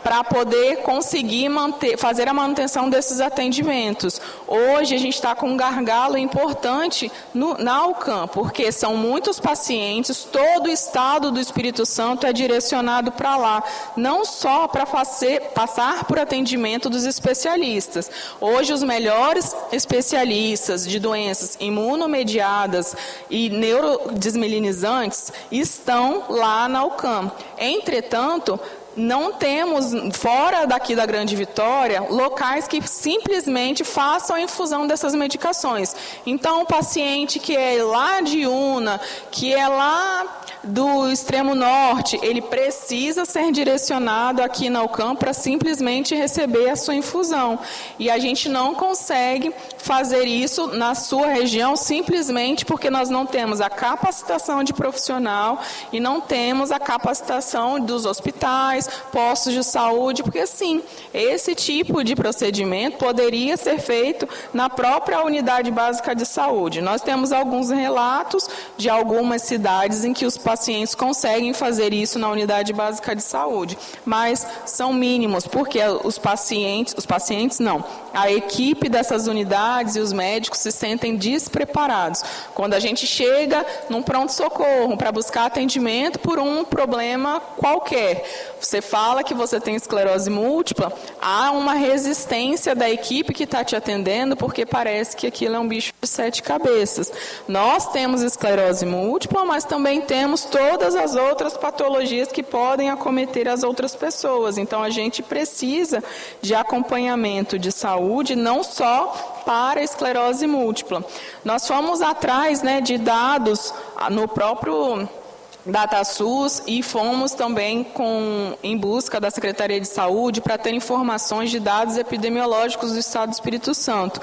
para poder conseguir fazer a manutenção desses atendimentos. Hoje a gente está com um gargalo importante na UCAM, porque são muitos pacientes, todo o estado do Espírito Santo é direcionado para lá, não só para passar por atendimento dos especialistas. Hoje os melhores especialistas de doenças imunomediadas e neurodesmelinizantes estão lá na UCAM. Entretanto, não temos, fora daqui da Grande Vitória, locais que simplesmente façam a infusão dessas medicações. Então, o paciente que é lá de Una, que é lá do extremo norte, ele precisa ser direcionado aqui na UCAM para simplesmente receber a sua infusão. E a gente não consegue fazer isso na sua região simplesmente porque nós não temos a capacitação de profissional e não temos a capacitação dos hospitais, postos de saúde, porque sim, esse tipo de procedimento poderia ser feito na própria unidade básica de saúde. Nós temos alguns relatos de algumas cidades em que os pacientes conseguem fazer isso na unidade básica de saúde, mas são mínimos, porque a equipe dessas unidades e os médicos se sentem despreparados. Quando a gente chega num pronto-socorro para buscar atendimento por um problema qualquer, você fala que você tem esclerose múltipla, há uma resistência da equipe que está te atendendo, porque parece que aquilo é um bicho de 7 cabeças. Nós temos esclerose múltipla, mas também temos todas as outras patologias que podem acometer as outras pessoas. Então, a gente precisa de acompanhamento de saúde, não só para a esclerose múltipla. Nós fomos atrás, né, de dados no próprio DataSUS e fomos também em busca da Secretaria de Saúde para ter informações de dados epidemiológicos do Estado do Espírito Santo.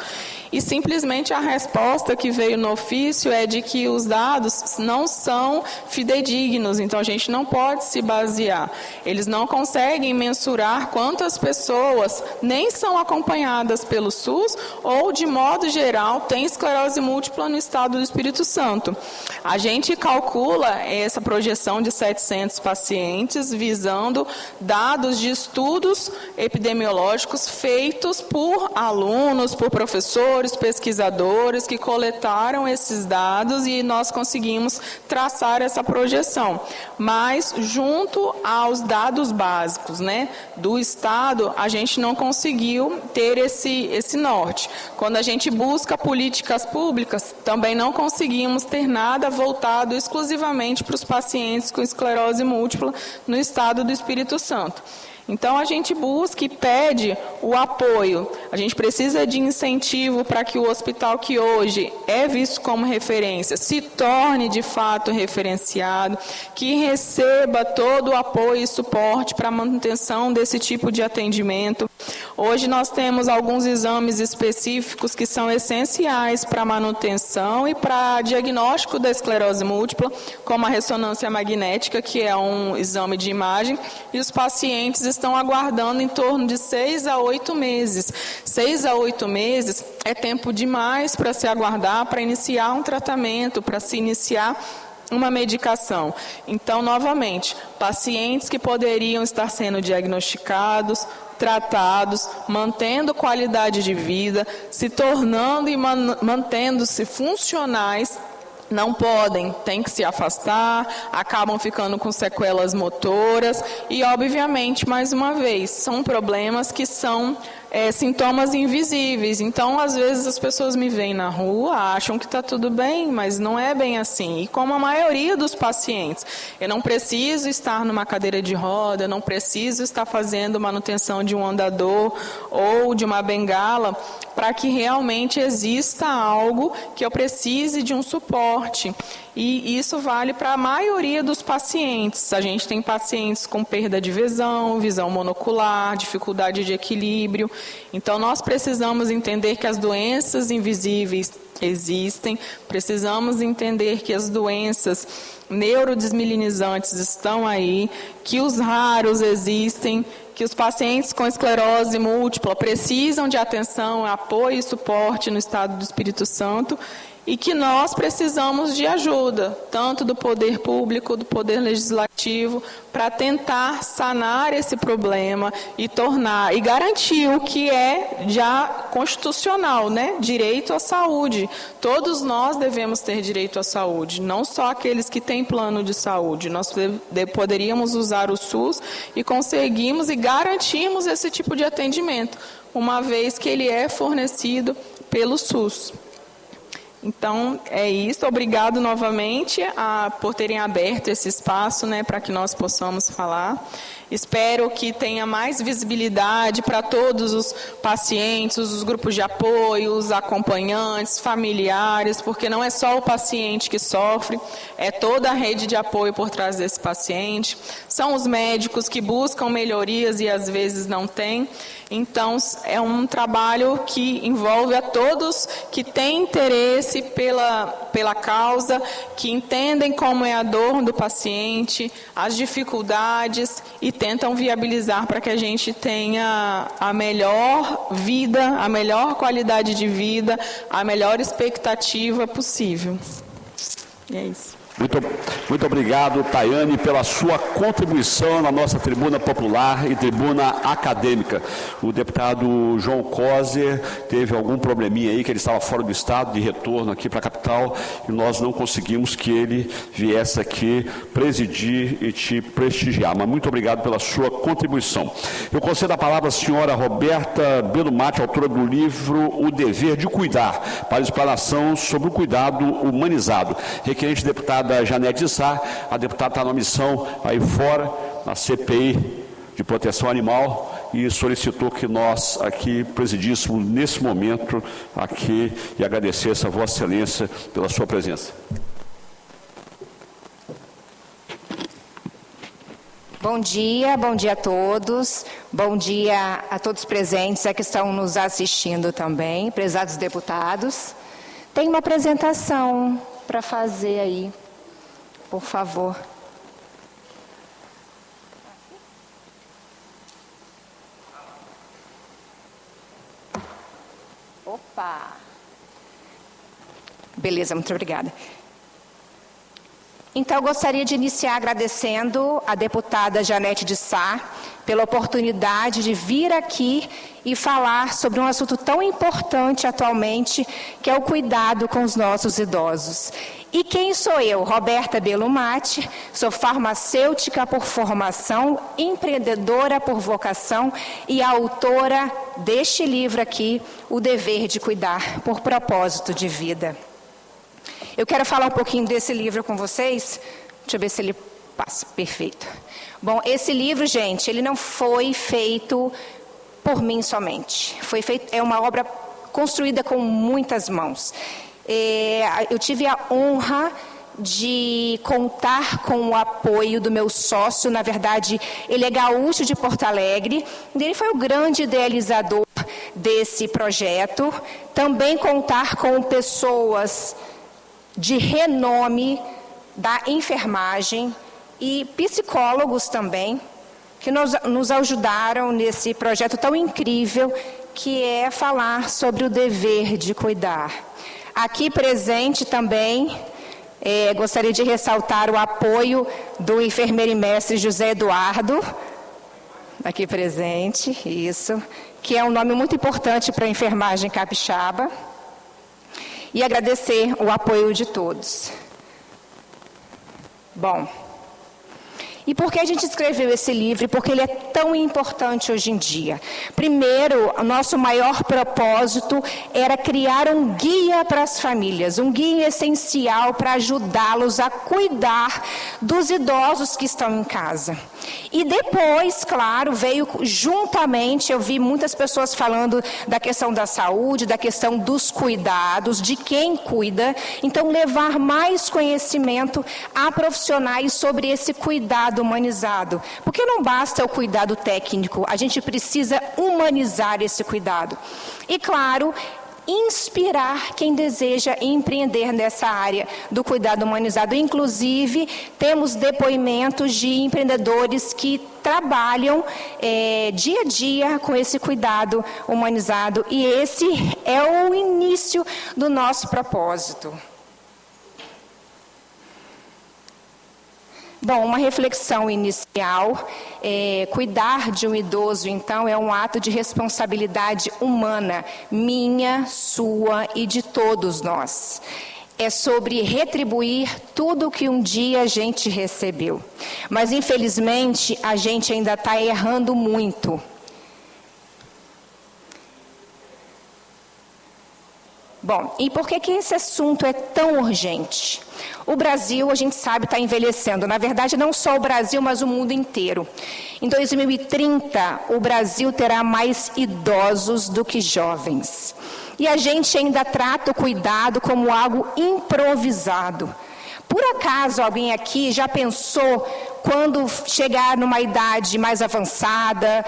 e simplesmente a resposta que veio no ofício é de que os dados não são fidedignos, então a gente não pode se basear. Eles não conseguem mensurar quantas pessoas nem são acompanhadas pelo SUS ou, de modo geral, têm esclerose múltipla no estado do Espírito Santo. A gente calcula essa projeção de 700 pacientes visando dados de estudos epidemiológicos feitos por alunos, por professores, pesquisadores que coletaram esses dados e nós conseguimos traçar essa projeção. Mas, junto aos dados básicos, né, do Estado, a gente não conseguiu ter esse norte. Quando a gente busca políticas públicas, também não conseguimos ter nada voltado exclusivamente para os pacientes com esclerose múltipla no estado do Espírito Santo. Então, a gente busca e pede o apoio. A gente precisa de incentivo para que o hospital que hoje é visto como referência se torne, de fato, referenciado, que receba todo o apoio e suporte para a manutenção desse tipo de atendimento. Hoje nós temos alguns exames específicos que são essenciais para a manutenção e para diagnóstico da esclerose múltipla, como a ressonância magnética, que é um exame de imagem, e os pacientes estão aguardando em torno de 6 a 8 meses. 6 a 8 meses é tempo demais para se aguardar, para iniciar um tratamento, para se iniciar uma medicação. Então, novamente, pacientes que poderiam estar sendo diagnosticados, tratados, mantendo qualidade de vida, se tornando e mantendo-se funcionais, não podem, têm que se afastar, acabam ficando com sequelas motoras e, obviamente, mais uma vez, são problemas que são sintomas invisíveis. Então, às vezes, as pessoas me veem na rua, acham que está tudo bem, mas não é bem assim. E como a maioria dos pacientes, eu não preciso estar numa cadeira de roda, eu não preciso estar fazendo manutenção de um andador ou de uma bengala para que realmente exista algo que eu precise de um suporte. E isso vale para a maioria dos pacientes. A gente tem pacientes com perda de visão, visão monocular, dificuldade de equilíbrio. Então, nós precisamos entender que as doenças invisíveis existem, precisamos entender que as doenças neurodesmilinizantes estão aí, que os raros existem, que os pacientes com esclerose múltipla precisam de atenção, apoio e suporte no estado do Espírito Santo, e que nós precisamos de ajuda, tanto do poder público, do poder legislativo, para tentar sanar esse problema e tornar, e garantir o que é já constitucional, né? Direito à saúde. Todos nós devemos ter direito à saúde, não só aqueles que têm plano de saúde. Nós poderíamos usar o SUS e conseguimos e garantimos esse tipo de atendimento, uma vez que ele é fornecido pelo SUS. Então, é isso. Obrigado novamente por terem aberto esse espaço, né, para que nós possamos falar. Espero que tenha mais visibilidade para todos os pacientes, os grupos de apoio, os acompanhantes, familiares, porque não é só o paciente que sofre, é toda a rede de apoio por trás desse paciente. São os médicos que buscam melhorias e às vezes não têm. Então, é um trabalho que envolve a todos que têm interesse pela causa, que entendem como é a dor do paciente, as dificuldades e tentam viabilizar para que a gente tenha a melhor vida, a melhor qualidade de vida, a melhor expectativa possível. E é isso. Muito obrigado, Tayane, pela sua contribuição na nossa tribuna popular e tribuna acadêmica. O deputado João Coser teve algum probleminha aí, que ele estava fora do estado, de retorno aqui para a capital, e nós não conseguimos que ele viesse aqui presidir e te prestigiar. Mas muito obrigado pela sua contribuição. Eu concedo a palavra à senhora Roberta Belumati, autora do livro O Dever de Cuidar, para explanação sobre o cuidado humanizado. Requerente deputada Janete Sá, a deputada está numa missão aí fora, na CPI de proteção animal, e solicitou que nós aqui presidíssemos nesse momento aqui e agradecesse a Vossa Excelência pela sua presença. Bom dia a todos. Bom dia a todos presentes, que estão nos assistindo também, prezados deputados. Tem uma apresentação para fazer aí, por favor. Opa! Beleza, muito obrigada. Então, eu gostaria de iniciar agradecendo a deputada Janete de Sá pela oportunidade de vir aqui e falar sobre um assunto tão importante atualmente, que é o cuidado com os nossos idosos. E quem sou eu? Roberta Belumati, sou farmacêutica por formação, empreendedora por vocação e autora deste livro aqui, O Dever de Cuidar por Propósito de Vida. Eu quero falar um pouquinho desse livro com vocês. Deixa eu ver se ele passa. Perfeito. Bom, esse livro, gente, ele não foi feito por mim somente. É uma obra construída com muitas mãos. Eu tive a honra de contar com o apoio do meu sócio. Na verdade, ele é gaúcho de Porto Alegre. Ele foi o grande idealizador desse projeto. Também contar com pessoas de renome da enfermagem e psicólogos também, que nos ajudaram nesse projeto tão incrível, que é falar sobre o dever de cuidar. Aqui presente também, gostaria de ressaltar o apoio do enfermeiro e mestre José Eduardo, aqui presente, isso, que é um nome muito importante para a enfermagem capixaba. E agradecer o apoio de todos. Bom, e por que a gente escreveu esse livro? Porque ele é tão importante hoje em dia. Primeiro, o nosso maior propósito era criar um guia para as famílias, um guia essencial para ajudá-los a cuidar dos idosos que estão em casa. E depois, claro, veio juntamente, eu vi muitas pessoas falando da questão da saúde, da questão dos cuidados, de quem cuida. Então, levar mais conhecimento a profissionais sobre esse cuidado humanizado. Porque não basta o cuidado técnico, a gente precisa humanizar esse cuidado. E, claro, inspirar quem deseja empreender nessa área do cuidado humanizado. Inclusive, temos depoimentos de empreendedores que trabalham dia a dia com esse cuidado humanizado. E esse é o início do nosso propósito. Bom, uma reflexão inicial, cuidar de um idoso, então, é um ato de responsabilidade humana, minha, sua e de todos nós. É sobre retribuir tudo que um dia a gente recebeu. Mas, infelizmente, a gente ainda está errando muito. Bom, e por que esse assunto é tão urgente? O Brasil, a gente sabe, está envelhecendo. Na verdade, não só o Brasil, mas o mundo inteiro. Em 2030, o Brasil terá mais idosos do que jovens. E a gente ainda trata o cuidado como algo improvisado. Por acaso, alguém aqui já pensou, quando chegar numa idade mais avançada,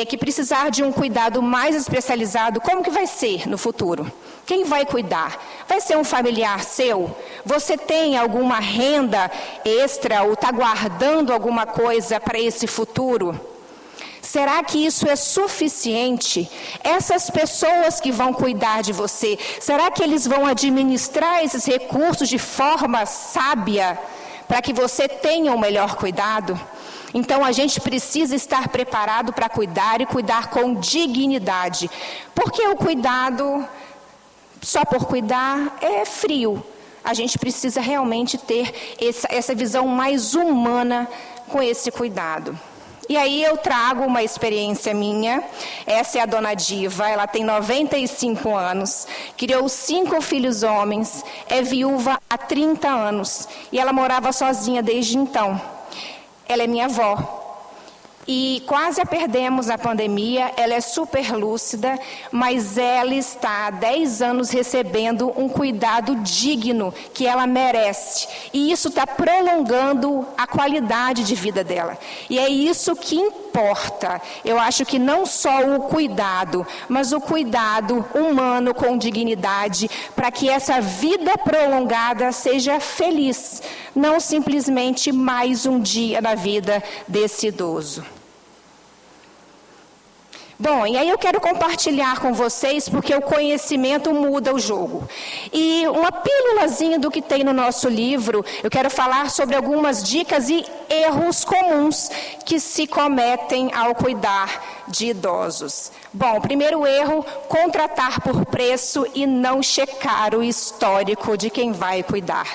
que precisar de um cuidado mais especializado, como que vai ser no futuro? Quem vai cuidar? Vai ser um familiar seu? Você tem alguma renda extra ou está guardando alguma coisa para esse futuro? Será que isso é suficiente? Essas pessoas que vão cuidar de você, será que eles vão administrar esses recursos de forma sábia para que você tenha um melhor cuidado? Então, a gente precisa estar preparado para cuidar e cuidar com dignidade. Porque o cuidado, só por cuidar, é frio. A gente precisa realmente ter essa visão mais humana com esse cuidado. E aí eu trago uma experiência minha. Essa é a dona Diva, ela tem 95 anos, criou 5 filhos homens, é viúva há 30 anos e ela morava sozinha desde então. Ela é minha avó. e quase a perdemos na pandemia. Ela é super lúcida, mas ela está há 10 anos recebendo um cuidado digno que ela merece. E isso está prolongando a qualidade de vida dela. E é isso que importa. Eu acho que não só o cuidado, mas o cuidado humano com dignidade, para que essa vida prolongada seja feliz, não simplesmente mais um dia na vida desse idoso. Bom, e aí eu quero compartilhar com vocês, porque o conhecimento muda o jogo. E uma pílulazinha do que tem no nosso livro, eu quero falar sobre algumas dicas e erros comuns que se cometem ao cuidar de idosos. Bom, primeiro erro, contratar por preço e não checar o histórico de quem vai cuidar.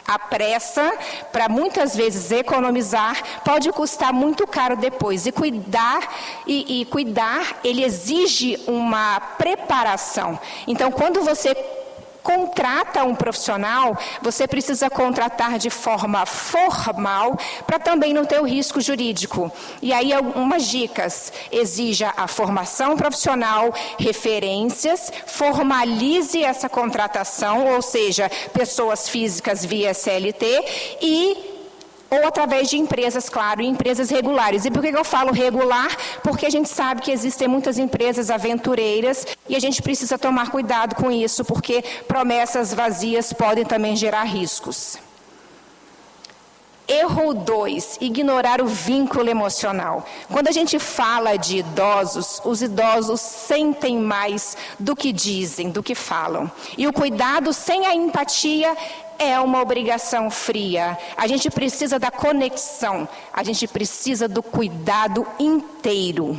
A pressa, para muitas vezes economizar, pode custar muito caro depois. E cuidar, ele exige uma preparação. Então, quando você contrata um profissional, você precisa contratar de forma formal para também não ter o risco jurídico. E aí, algumas dicas: exija a formação profissional, referências, formalize essa contratação, ou seja, pessoas físicas via CLT ou através de empresas, claro, empresas regulares. E por que eu falo regular? Porque a gente sabe que existem muitas empresas aventureiras e a gente precisa tomar cuidado com isso, porque promessas vazias podem também gerar riscos. Erro 2, ignorar o vínculo emocional. Quando a gente fala de idosos, os idosos sentem mais do que dizem, do que falam. E o cuidado sem a empatia é uma obrigação fria. A gente precisa da conexão, a gente precisa do cuidado inteiro.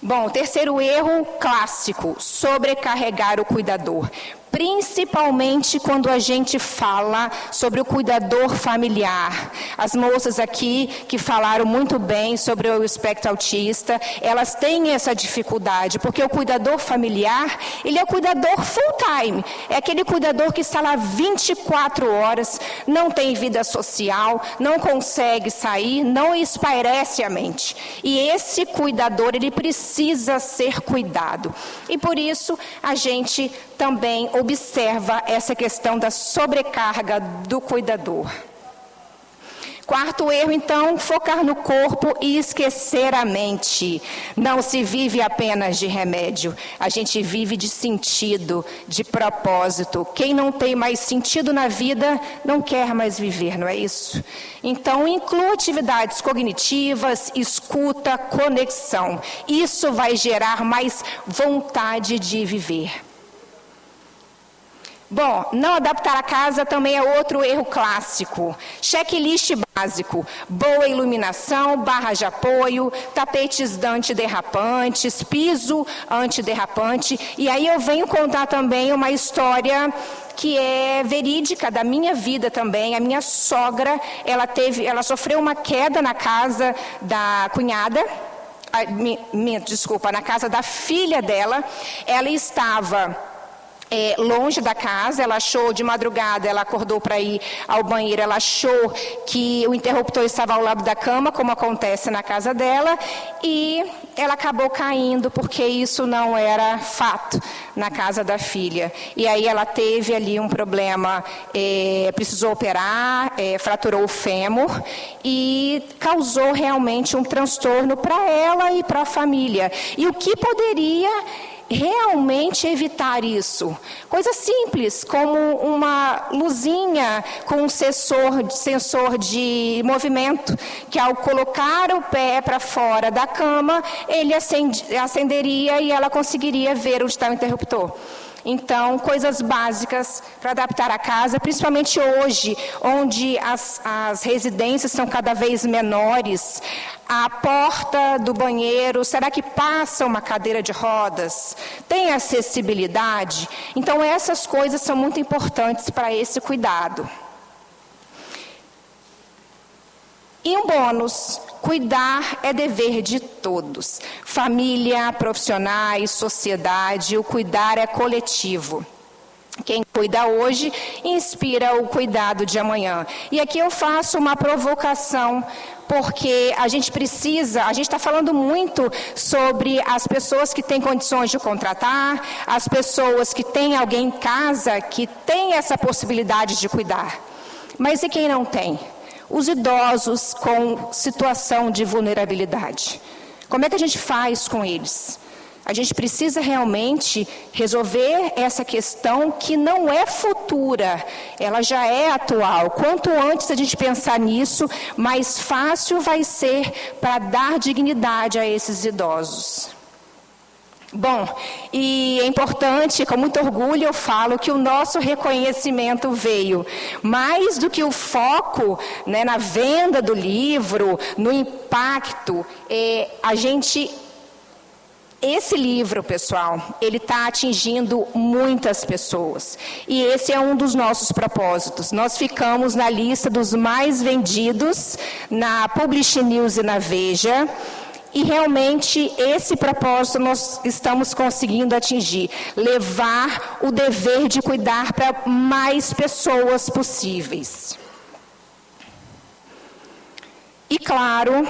Bom, terceiro erro clássico: sobrecarregar o cuidador. Principalmente quando a gente fala sobre o cuidador familiar. As moças aqui que falaram muito bem sobre o espectro autista, elas têm essa dificuldade, porque o cuidador familiar, ele é o cuidador full time, é aquele cuidador que está lá 24 horas, não tem vida social, não consegue sair, não espairece a mente. E esse cuidador, ele precisa ser cuidado. E por isso, a gente também observa essa questão da sobrecarga do cuidador. Quarto erro, então, focar no corpo e esquecer a mente. Não se vive apenas de remédio, a gente vive de sentido, de propósito. Quem não tem mais sentido na vida, não quer mais viver, não é isso? Então, inclua atividades cognitivas, escuta, conexão. Isso vai gerar mais vontade de viver. Bom, não adaptar a casa também é outro erro clássico. Checklist básico: boa iluminação, barra de apoio, tapetes antiderrapantes, piso antiderrapante. E aí eu venho contar também uma história que é verídica da minha vida também. A minha sogra, ela sofreu uma queda na casa da cunhada. Na casa da filha dela. Ela estava longe da casa, ela achou de madrugada, ela acordou para ir ao banheiro, ela achou que o interruptor estava ao lado da cama, como acontece na casa dela, e ela acabou caindo, porque isso não era fato na casa da filha. E aí ela teve ali um problema, precisou operar, fraturou o fêmur e causou realmente um transtorno para ela e para a família. E o que poderia realmente evitar isso? Coisa simples, como uma luzinha com um sensor de movimento, que ao colocar o pé para fora da cama, ele acenderia e ela conseguiria ver onde está o interruptor. Então, coisas básicas para adaptar a casa, principalmente hoje, onde as residências são cada vez menores. A porta do banheiro, será que passa uma cadeira de rodas? Tem acessibilidade? Então, essas coisas são muito importantes para esse cuidado. E um bônus: cuidar é dever de todos. Família, profissionais, sociedade, o cuidar é coletivo. Quem cuida hoje inspira o cuidado de amanhã. E aqui eu faço uma provocação, porque a gente está falando muito sobre as pessoas que têm condições de contratar, as pessoas que têm alguém em casa que tem essa possibilidade de cuidar. Mas e quem não tem? Os idosos com situação de vulnerabilidade. Como é que a gente faz com eles? A gente precisa realmente resolver essa questão que não é futura, ela já é atual. Quanto antes a gente pensar nisso, mais fácil vai ser para dar dignidade a esses idosos. Bom, e é importante, com muito orgulho eu falo que o nosso reconhecimento veio mais do que o foco, né, na venda do livro, no impacto, esse livro, pessoal, ele está atingindo muitas pessoas. E esse é um dos nossos propósitos. Nós ficamos na lista dos mais vendidos na Publish News e na Veja. E realmente esse propósito nós estamos conseguindo atingir. Levar o dever de cuidar para mais pessoas possíveis. E claro,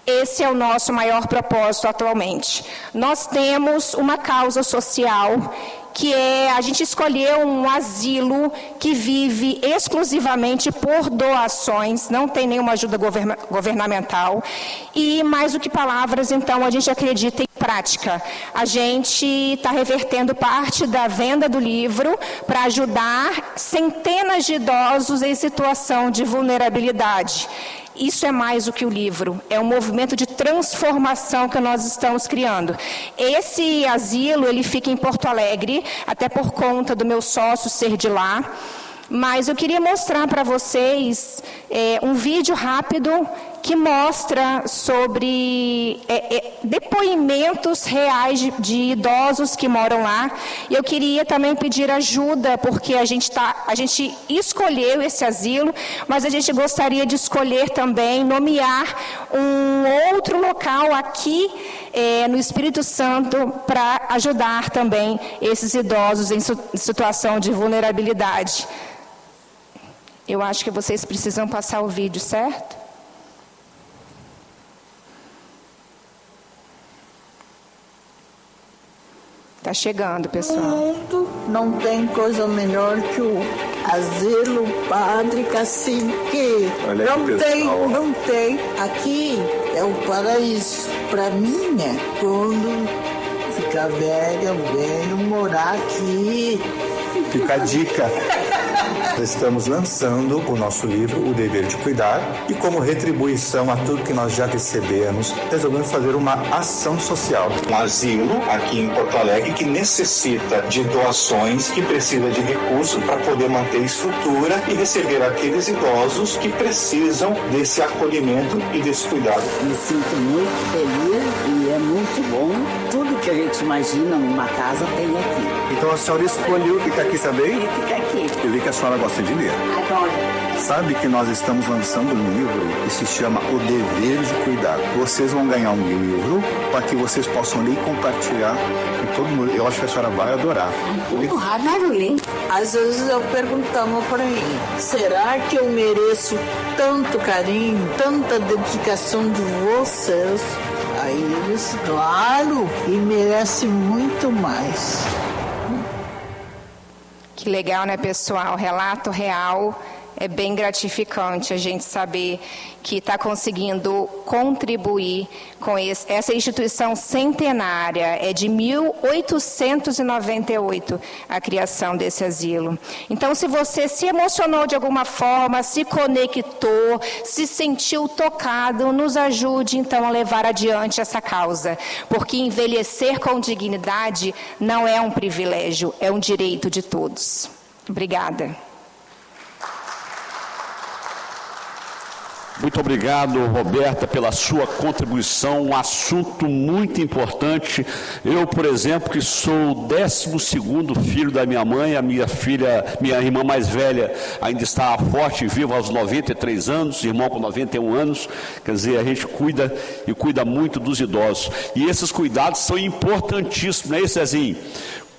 esse é o nosso maior propósito atualmente. Nós temos uma causa social que é, a gente escolheu um asilo que vive exclusivamente por doações, não tem nenhuma ajuda governamental. E mais do que palavras, então, a gente acredita em prática. A gente está revertendo parte da venda do livro para ajudar centenas de idosos em situação de vulnerabilidade. Isso é mais do que o livro, é um movimento de transformação que nós estamos criando. Esse asilo, ele fica em Porto Alegre, até por conta do meu sócio ser de lá. Mas eu queria mostrar para vocês um vídeo rápido que mostra sobre depoimentos reais de idosos que moram lá. E eu queria também pedir ajuda, porque a gente escolheu esse asilo, mas a gente gostaria de escolher também, nomear um outro local aqui no Espírito Santo para ajudar também esses idosos em situação de vulnerabilidade. Eu acho que vocês precisam passar o vídeo, certo? Tá chegando, pessoal. No mundo não tem coisa melhor que o asilo Padre Cacique. Não tem. Aqui é o paraíso. Para mim, quando ficar velha, eu venho morar aqui. Fica a dica. Estamos lançando o nosso livro, O Dever de Cuidar, e como retribuição a tudo que nós já recebemos, resolvemos fazer uma ação social. Um asilo aqui em Porto Alegre que necessita de doações, que precisa de recursos para poder manter estrutura e receber aqueles idosos que precisam desse acolhimento e desse cuidado. Me sinto muito feliz e é muito bom. Tudo que a gente imagina numa casa tem aqui. Então a senhora escolheu ficar aqui também? Ficar aqui. Eu vi que a senhora gosta de ler. Adoro. Sabe que nós estamos lançando um livro que se chama O Dever de Cuidar. Vocês vão ganhar um livro para que vocês possam ler e compartilhar com todo mundo. Eu acho que a senhora vai adorar. Adoro ler. Às vezes eu perguntava para mim, será que eu mereço tanto carinho, tanta dedicação de vocês? Aí eles, claro, e merece muito mais. Que legal, né, pessoal? Relato real. É bem gratificante a gente saber que está conseguindo contribuir com essa instituição centenária. É de 1898 a criação desse asilo. Então, se você se emocionou de alguma forma, se conectou, se sentiu tocado, nos ajude então a levar adiante essa causa. Porque envelhecer com dignidade não é um privilégio, é um direito de todos. Obrigada. Muito obrigado, Roberta, pela sua contribuição, um assunto muito importante. Eu, por exemplo, que sou o 12º filho da minha mãe, a minha irmã mais velha ainda está forte e viva aos 93 anos, irmão com 91 anos, quer dizer, a gente cuida muito dos idosos. E esses cuidados são importantíssimos, não é isso, Zezinho?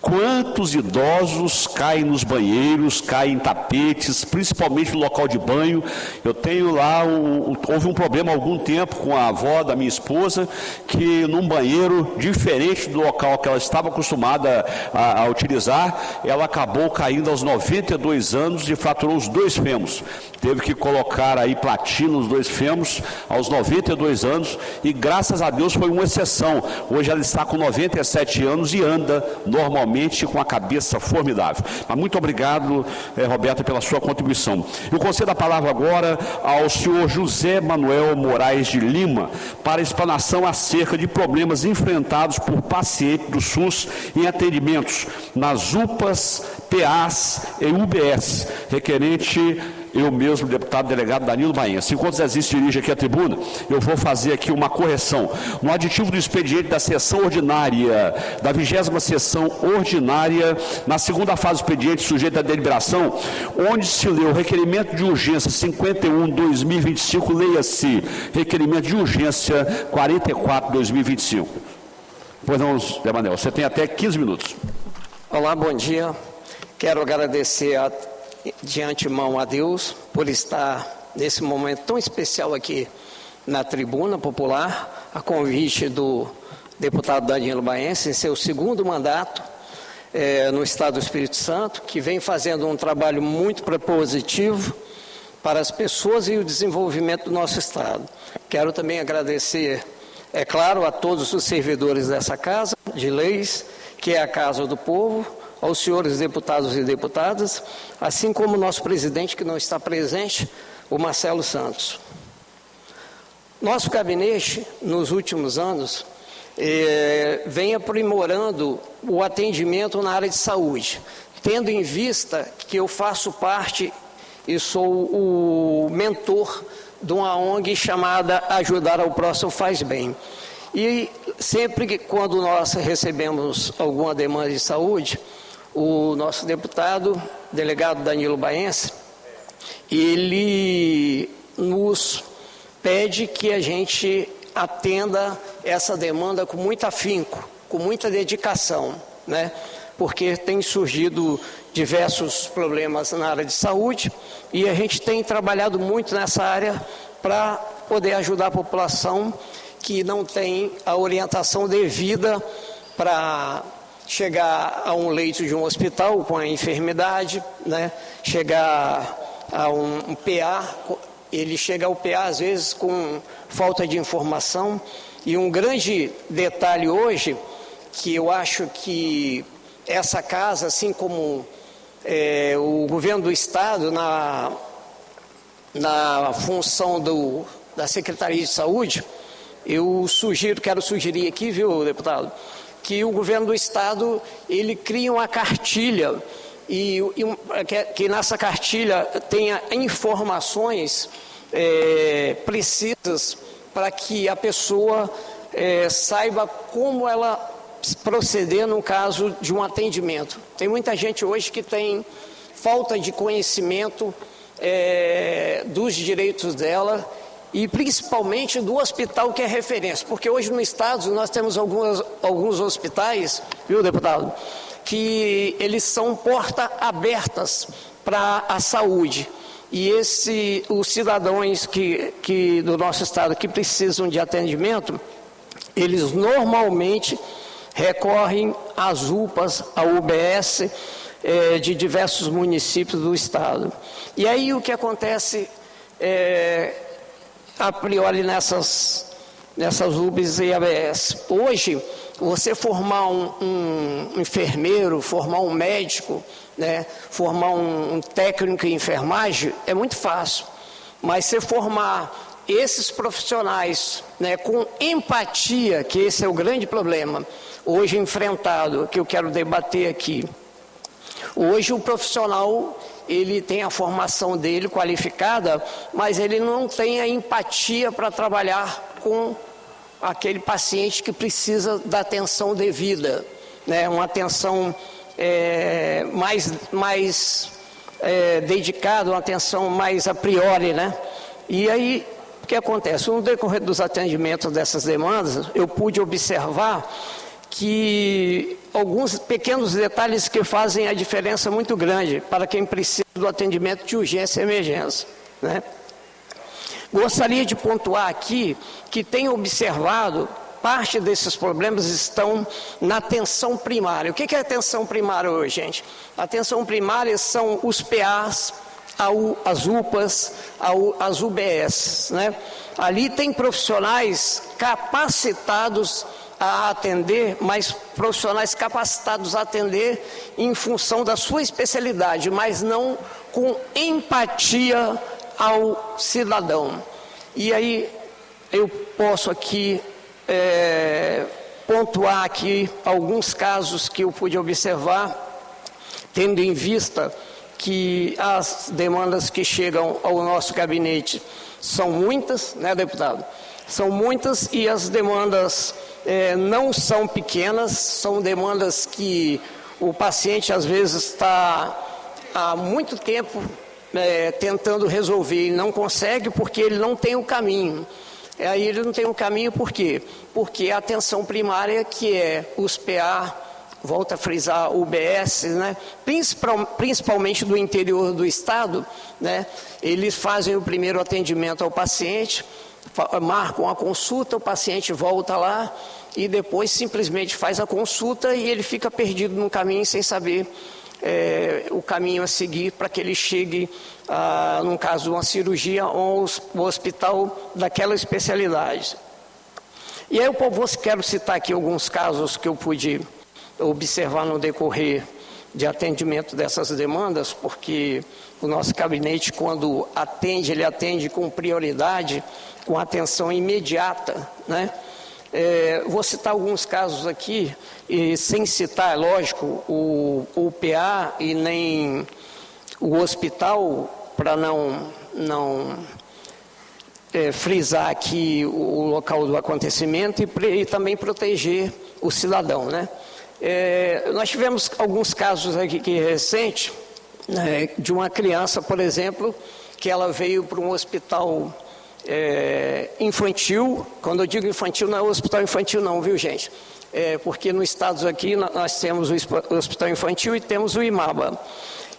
Quantos idosos caem nos banheiros, caem em tapetes, principalmente no local de banho? Eu tenho lá, houve um problema há algum tempo com a avó da minha esposa, que num banheiro diferente do local que ela estava acostumada a utilizar, ela acabou caindo aos 92 anos e fraturou os 2 fêmurs. Teve que colocar aí platina nos 2 fêmurs aos 92 anos e graças a Deus foi uma exceção. Hoje ela está com 97 anos e anda normalmente com a cabeça formidável. Mas muito obrigado, Roberta, pela sua contribuição. Eu concedo a palavra agora ao senhor José Manuel Moraes de Lima para explanação acerca de problemas enfrentados por pacientes do SUS em atendimentos nas UPAs, PAs e UBS, requerente eu mesmo, deputado delegado Danilo Baense. Enquanto Zé se dirige aqui à tribuna, eu vou fazer aqui uma correção. No aditivo do expediente da sessão ordinária, da 20ª sessão ordinária, na segunda fase do expediente sujeito à deliberação, onde se leu requerimento de urgência 51/2025, leia-se requerimento de urgência 44/2025. Pois não, Zé Manuel, você tem até 15 minutos. Olá, bom dia. Quero agradecer de antemão a Deus por estar nesse momento tão especial aqui na tribuna popular, a convite do deputado Danilo Baense, em seu 2º mandato no Estado do Espírito Santo, que vem fazendo um trabalho muito propositivo para as pessoas e o desenvolvimento do nosso Estado. Quero também agradecer, é claro, a todos os servidores dessa Casa de Leis, que é a Casa do Povo, aos senhores deputados e deputadas, assim como o nosso presidente, que não está presente, o Marcelo Santos. Nosso gabinete, nos últimos anos, vem aprimorando o atendimento na área de saúde, tendo em vista que eu faço parte e sou o mentor de uma ONG chamada Ajudar ao Próximo Faz Bem. E sempre que, quando nós recebemos alguma demanda de saúde, o nosso deputado, delegado Danilo Baense, ele nos pede que a gente atenda essa demanda com muito afinco, com muita dedicação, né? Porque tem surgido diversos problemas na área de saúde e a gente tem trabalhado muito nessa área para poder ajudar a população que não tem a orientação devida para chegar a um leito de um hospital com a enfermidade, né? Chegar a um PA, ele chega ao PA às vezes com falta de informação. E um grande detalhe hoje, que eu acho que essa casa, assim como o governo do Estado, na função da Secretaria de Saúde, eu quero sugerir aqui, viu, deputado, que o governo do Estado, ele cria uma cartilha que nessa cartilha tenha informações precisas para que a pessoa saiba como ela proceder no caso de um atendimento. Tem muita gente hoje que tem falta de conhecimento dos direitos dela e principalmente do hospital que é referência, porque hoje no estado nós temos alguns hospitais, viu, deputado, que eles são portas abertas para a saúde. E os cidadãos do nosso estado que precisam de atendimento, eles normalmente recorrem às UPAs, à UBS de diversos municípios do estado. E aí o que acontece a priori nessas UBS e ABS? Hoje, você formar um enfermeiro, formar um médico, né, formar um técnico em enfermagem é muito fácil, mas você formar esses profissionais, né, com empatia, que esse é o grande problema hoje enfrentado, que eu quero debater aqui. Hoje o profissional, ele tem a formação dele qualificada, mas ele não tem a empatia para trabalhar com aquele paciente que precisa da atenção devida, né? Uma atenção mais dedicada, uma atenção mais a priori, né? E aí, o que acontece? No decorrer dos atendimentos dessas demandas, eu pude observar que alguns pequenos detalhes que fazem a diferença muito grande para quem precisa do atendimento de urgência e emergência, né? Gostaria de pontuar aqui que tenho observado parte desses problemas estão na atenção primária. O que é atenção primária hoje, gente? A atenção primária são os PAs, as UPAs, as UBS, né? Ali tem profissionais capacitados a atender, mas profissionais capacitados a atender em função da sua especialidade, mas não com empatia ao cidadão. E aí eu posso aqui pontuar aqui alguns casos que eu pude observar, tendo em vista que as demandas que chegam ao nosso gabinete são muitas, né, deputado? São muitas e as demandas não são pequenas, são demandas que o paciente às vezes está há muito tempo tentando resolver e não consegue porque ele não tem o caminho. Aí ele não tem um caminho por quê? Porque a atenção primária, que é os PA, volta a frisar, UBS, né? Principalmente do interior do estado, né? Eles fazem o primeiro atendimento ao paciente, marcam a consulta, o paciente volta lá e depois simplesmente faz a consulta e ele fica perdido no caminho sem saber o caminho a seguir para que ele chegue, num caso de uma cirurgia, ou ao hospital daquela especialidade. E aí eu quero citar aqui alguns casos que eu pude observar no decorrer de atendimento dessas demandas, porque o nosso gabinete, quando atende, ele atende com prioridade, com atenção imediata, né? Vou citar alguns casos aqui, e sem citar, lógico, o PA e nem o hospital, para não frisar aqui o local do acontecimento e também proteger o cidadão, né? Nós tivemos alguns casos aqui recentes, né, de uma criança, por exemplo, que ela veio para um hospital infantil. Quando eu digo infantil, não é o hospital infantil não, viu, gente? Porque nos estados aqui nós temos o hospital infantil e temos o IMABA.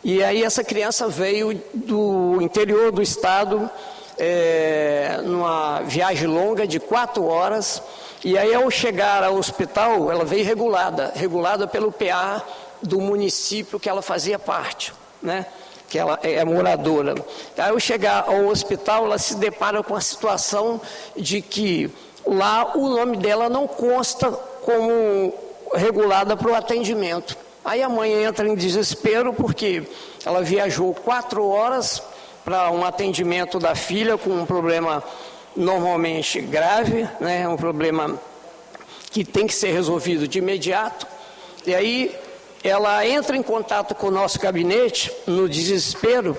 E aí essa criança veio do interior do estado, numa viagem longa de 4 horas, e aí ao chegar ao hospital, ela veio regulada pelo PA do município que ela fazia parte, né? Que ela é moradora. Aí ao chegar ao hospital, ela se depara com a situação de que lá o nome dela não consta como regulada para o atendimento. Aí a mãe entra em desespero porque ela viajou 4 horas para um atendimento da filha com um problema normalmente grave, né? Um problema que tem que ser resolvido de imediato. E aí ela entra em contato com o nosso gabinete no desespero,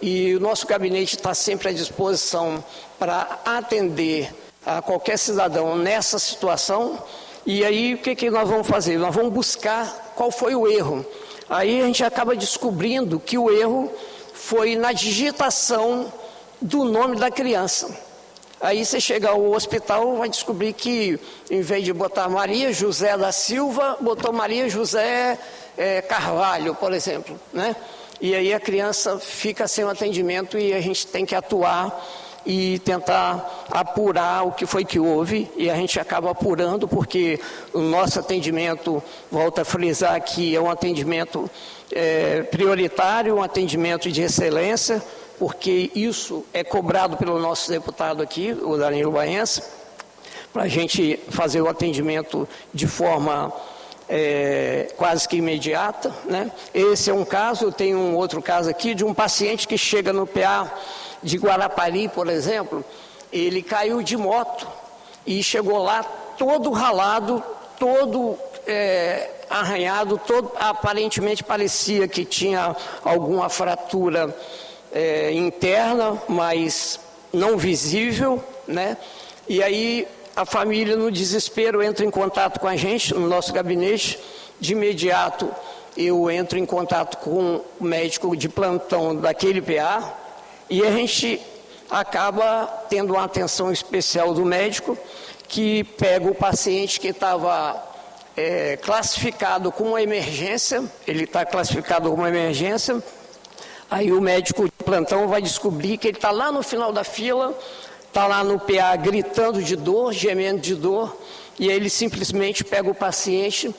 e o nosso gabinete está sempre à disposição para atender a qualquer cidadão nessa situação. E aí o que nós vamos fazer? Nós vamos buscar qual foi o erro. Aí a gente acaba descobrindo que o erro foi na digitação do nome da criança. Aí você chega ao hospital, vai descobrir que, em vez de botar Maria José da Silva, botou Maria José Carvalho, por exemplo, né? E aí a criança fica sem o atendimento e a gente tem que atuar e tentar apurar o que foi que houve, e a gente acaba apurando porque o nosso atendimento, volto a frisar aqui, é um atendimento prioritário, um atendimento de excelência, porque isso é cobrado pelo nosso deputado aqui, o Danilo Baense, para a gente fazer o atendimento de forma quase que imediata, né? Esse é um caso. Eu tenho um outro caso aqui de um paciente que chega no PA de Guarapari, por exemplo. Ele caiu de moto e chegou lá todo ralado, todo arranhado, todo, aparentemente parecia que tinha alguma fratura interna, mas não visível, né? E aí a família, no desespero, entra em contato com a gente, no nosso gabinete. De imediato eu entro em contato com o médico de plantão daquele PA, e a gente acaba tendo uma atenção especial do médico, que pega o paciente que estava classificado como uma emergência, ele está classificado como uma emergência, aí o médico de plantão vai descobrir que ele está lá no final da fila, está lá no PA gritando de dor, gemendo de dor, e aí ele simplesmente pega o paciente,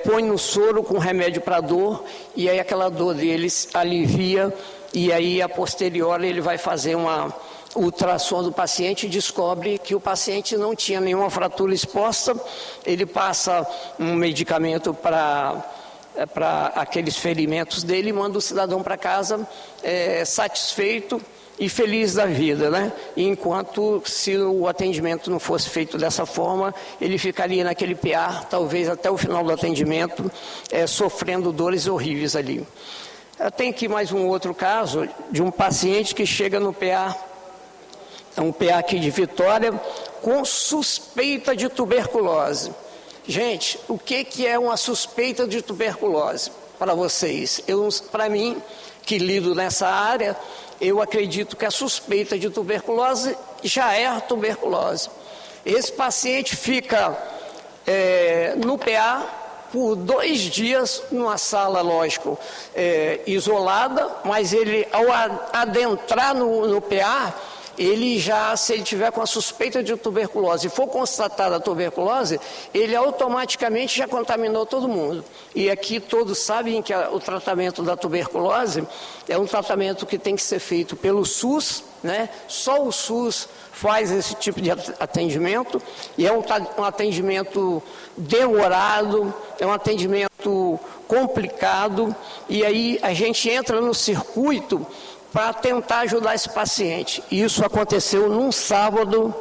põe no soro com remédio para dor, e aí aquela dor dele alivia, e aí a posteriori ele vai fazer uma ultrassom do paciente e descobre que o paciente não tinha nenhuma fratura exposta, ele passa um medicamento para aqueles ferimentos dele e manda o cidadão para casa satisfeito e feliz da vida, né? Enquanto, se o atendimento não fosse feito dessa forma, ele ficaria naquele PA, talvez até o final do atendimento, sofrendo dores horríveis ali. Eu tenho aqui mais um outro caso de um paciente que chega no PA, um PA aqui de Vitória, com suspeita de tuberculose. Gente, o que é uma suspeita de tuberculose para vocês? Para mim, que lido nessa área, eu acredito que a suspeita de tuberculose já é a tuberculose. Esse paciente fica no PA por 2 dias, numa sala, lógico, isolada, mas ele, ao adentrar no PA, ele já, se ele tiver com a suspeita de tuberculose e for constatada a tuberculose, ele automaticamente já contaminou todo mundo. E aqui todos sabem que o tratamento da tuberculose é um tratamento que tem que ser feito pelo SUS, né? Só o SUS faz esse tipo de atendimento, e é um atendimento demorado, é um atendimento complicado, e aí a gente entra no circuito para tentar ajudar esse paciente. Isso aconteceu num sábado,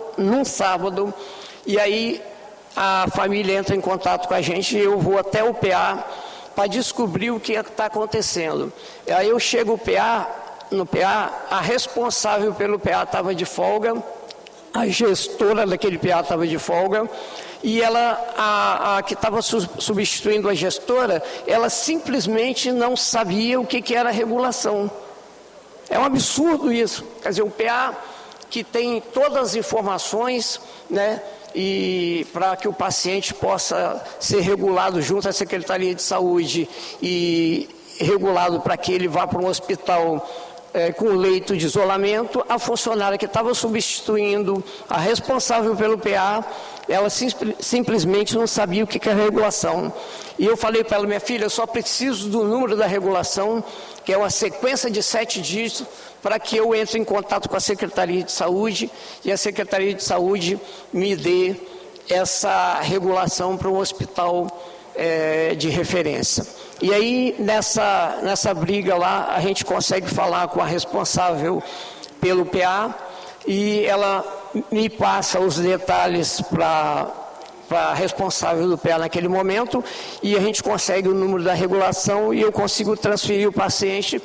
e aí a família entra em contato com a gente e eu vou até o PA para descobrir o que está acontecendo. E aí eu chego no PA, a responsável pelo PA estava de folga, a gestora daquele PA estava de folga, e ela, a que estava substituindo a gestora, ela simplesmente não sabia o que era regulação. É um absurdo isso. Quer dizer, o PA que tem todas as informações, né, e para que o paciente possa ser regulado junto à Secretaria de Saúde e regulado para que ele vá para um hospital com leito de isolamento, a funcionária que estava substituindo a responsável pelo PA, ela simplesmente não sabia o que é regulação. E eu falei para ela: minha filha, eu só preciso do número da regulação, que é uma sequência de 7 dígitos, para que eu entre em contato com a Secretaria de Saúde e a Secretaria de Saúde me dê essa regulação para um hospital de referência. E aí, nessa briga lá, a gente consegue falar com a responsável pelo PA e ela me passa os detalhes para a responsável do PA naquele momento, e a gente consegue o número da regulação e eu consigo transferir o paciente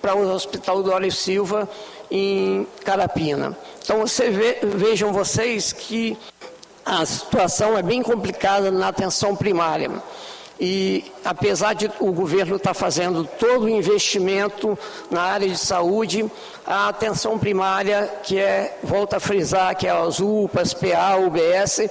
para o Hospital Dório Silva, em Carapina. Então, vejam vocês que a situação é bem complicada na atenção primária. E, apesar de o governo estar fazendo todo o investimento na área de saúde, a atenção primária, volto a frisar, que é as UPAs, PA, UBS,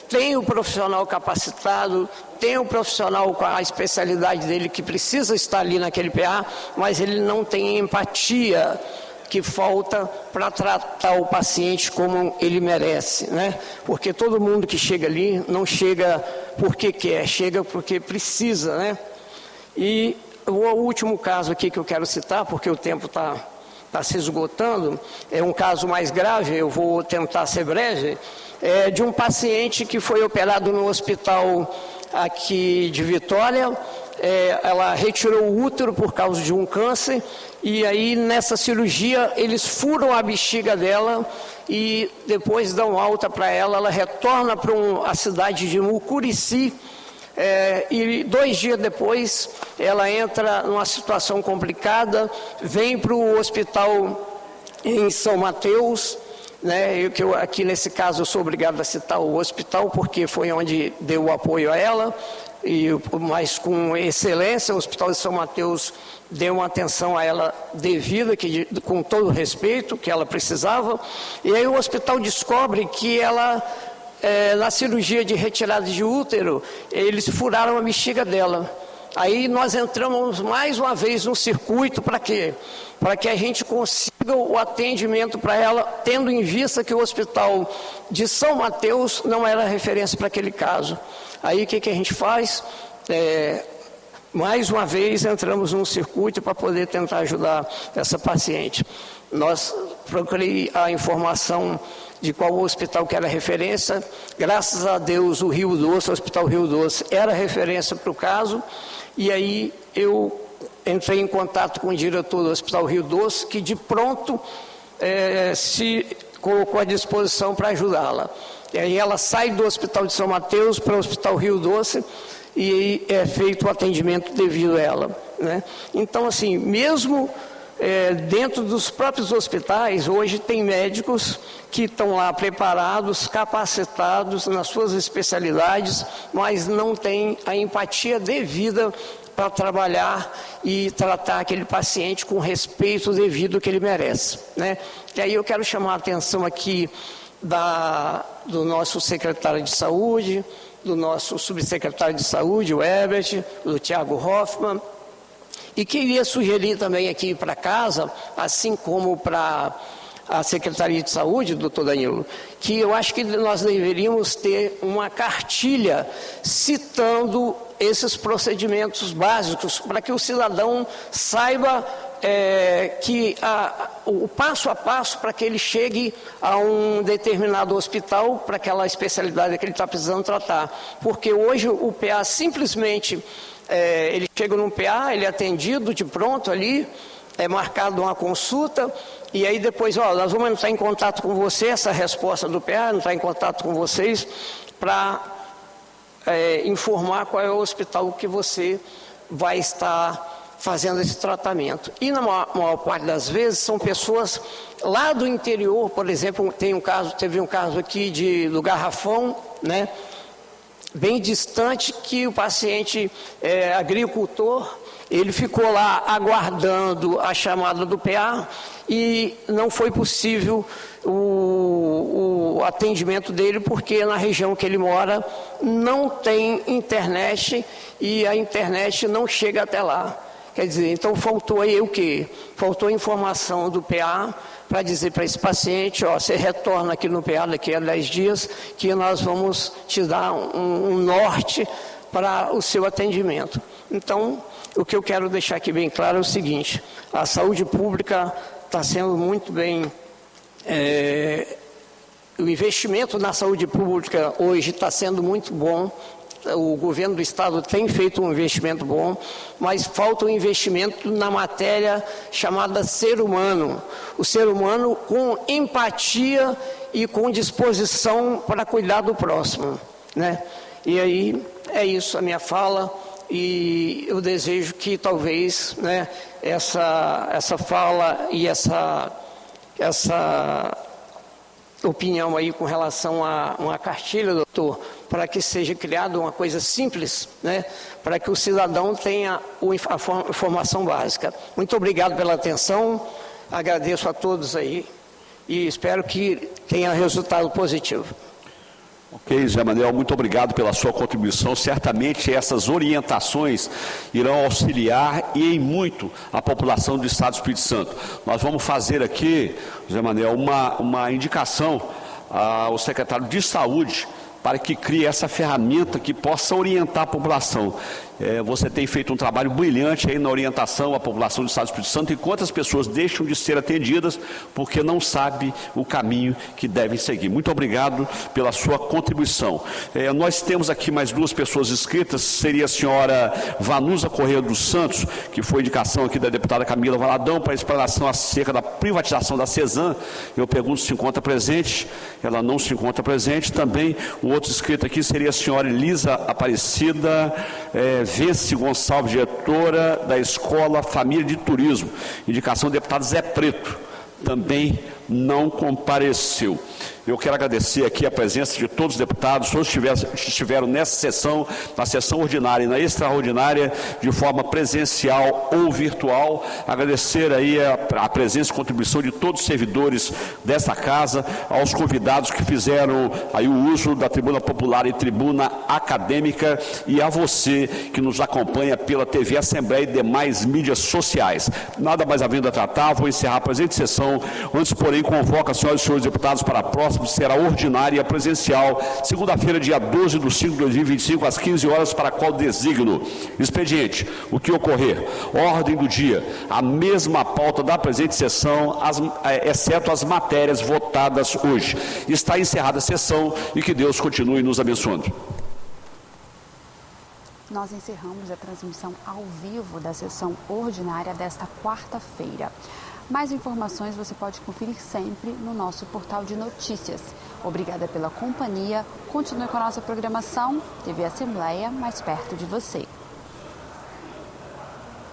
tem o profissional capacitado, tem o profissional com a especialidade dele que precisa estar ali naquele PA, mas ele não tem empatia que falta para tratar o paciente como ele merece, né? Porque todo mundo que chega ali não chega porque quer, chega porque precisa, né? E o último caso aqui que eu quero citar, porque o tempo está se esgotando, é um caso mais grave, eu vou tentar ser breve, de um paciente que foi operado no hospital aqui de Vitória. Ela retirou o útero por causa de um câncer, e aí nessa cirurgia eles furam a bexiga dela e depois dão alta para ela. Ela retorna para a cidade de Mucurici, e 2 dias depois ela entra numa situação complicada, vem para o hospital em São Mateus, né? Aqui nesse caso eu sou obrigado a citar o hospital porque foi onde deu o apoio a ela, mas com excelência. O Hospital de São Mateus deu uma atenção a ela devida, com todo o respeito que ela precisava. E aí o hospital descobre que ela na cirurgia de retirada de útero, eles furaram a bexiga dela. Aí nós entramos mais uma vez no circuito para quê? Para que a gente consiga o atendimento para ela, tendo em vista que o hospital de São Mateus não era referência para aquele caso. Aí o que a gente faz? Mais uma vez entramos num circuito para poder tentar ajudar essa paciente. Nós procurei a informação de qual hospital que era referência. Graças a Deus o Rio Doce, o Hospital Rio Doce, era referência para o caso. E aí eu entrei em contato com o diretor do Hospital Rio Doce, que de pronto se colocou à disposição para ajudá-la. E aí ela sai do Hospital de São Mateus para o Hospital Rio Doce e é feito o atendimento devido a ela, né? Então, assim, mesmo dentro dos próprios hospitais, hoje tem médicos que estão lá preparados, capacitados nas suas especialidades, mas não têm a empatia devida para trabalhar e tratar aquele paciente com o respeito devido que ele merece, né? E aí eu quero chamar a atenção aqui do nosso secretário de saúde, do nosso subsecretário de saúde, o Herbert, do Tiago Hoffmann, e queria sugerir também aqui para casa, assim como para a Secretaria de Saúde, doutor Danilo, que eu acho que nós deveríamos ter uma cartilha citando esses procedimentos básicos, para que o cidadão saiba que o passo a passo para que ele chegue a um determinado hospital para aquela especialidade que ele está precisando tratar. Porque hoje o PA simplesmente, ele chega num PA, ele é atendido de pronto ali, é marcado uma consulta, e aí depois, nós vamos entrar em contato com você, essa resposta do PA, entrar em contato com vocês para informar qual é o hospital que você vai estar fazendo esse tratamento. E na maior parte das vezes são pessoas lá do interior, por exemplo, teve um caso aqui do Garrafão, né, bem distante, que o paciente agricultor, ele ficou lá aguardando a chamada do PA e não foi possível o atendimento dele, porque na região que ele mora não tem internet e a internet não chega até lá. Quer dizer, então faltou aí o quê? Faltou informação do PA para dizer para esse paciente, você retorna aqui no PA daqui a 10 dias, que nós vamos te dar um norte para o seu atendimento. Então, o que eu quero deixar aqui bem claro é o seguinte: a saúde pública está sendo muito bem... o investimento na saúde pública hoje está sendo muito bom. O governo do estado tem feito um investimento bom, mas falta um investimento na matéria chamada ser humano. O ser humano com empatia e com disposição para cuidar do próximo, né? E aí é isso a minha fala, e eu desejo que talvez, né, essa fala e essa opinião aí com relação a uma cartilha, doutor, para que seja criada uma coisa simples, né, para que o cidadão tenha a informação básica. Muito obrigado pela atenção, agradeço a todos aí e espero que tenha resultado positivo. Ok, Zé Manuel, muito obrigado pela sua contribuição. Certamente essas orientações irão auxiliar e em muito a população do Estado do Espírito Santo. Nós vamos fazer aqui, Zé Manuel, uma indicação ao secretário de Saúde para que crie essa ferramenta que possa orientar a população. Você tem feito um trabalho brilhante aí na orientação à população do Estado do Espírito Santo, enquanto as pessoas deixam de ser atendidas porque não sabem o caminho que devem seguir. Muito obrigado pela sua contribuição. Nós temos aqui mais duas pessoas inscritas, seria a senhora Vanusa Correia dos Santos, que foi indicação aqui da deputada Camila Valadão para a explanação acerca da privatização da CESAM. Eu pergunto se encontra presente, ela não se encontra presente. Também o outro inscrito aqui seria a senhora Elisa Aparecida Vence Gonçalves, diretora da Escola Família de Turismo. Indicação do deputado Zé Preto, também não compareceu. Eu quero agradecer aqui a presença de todos os deputados, todos que estiveram nessa sessão, na sessão ordinária e na extraordinária, de forma presencial ou virtual. Agradecer aí a presença e contribuição de todos os servidores desta casa, aos convidados que fizeram aí o uso da tribuna popular e tribuna acadêmica, e a você que nos acompanha pela TV Assembleia e demais mídias sociais. Nada mais havendo a tratar, vou encerrar a presente sessão. Antes, porém, convoco as senhoras e senhores deputados para a próxima, que será ordinária presencial, segunda-feira, dia 12/5/2025, às 15 horas, para a qual designo. Expediente: o que ocorrer. Ordem do dia: a mesma pauta da presente sessão, exceto as matérias votadas hoje. Está encerrada a sessão e que Deus continue nos abençoando. Nós encerramos a transmissão ao vivo da sessão ordinária desta quarta-feira. Mais informações você pode conferir sempre no nosso portal de notícias. Obrigada pela companhia. Continue com a nossa programação. TV Assembleia, mais perto de você.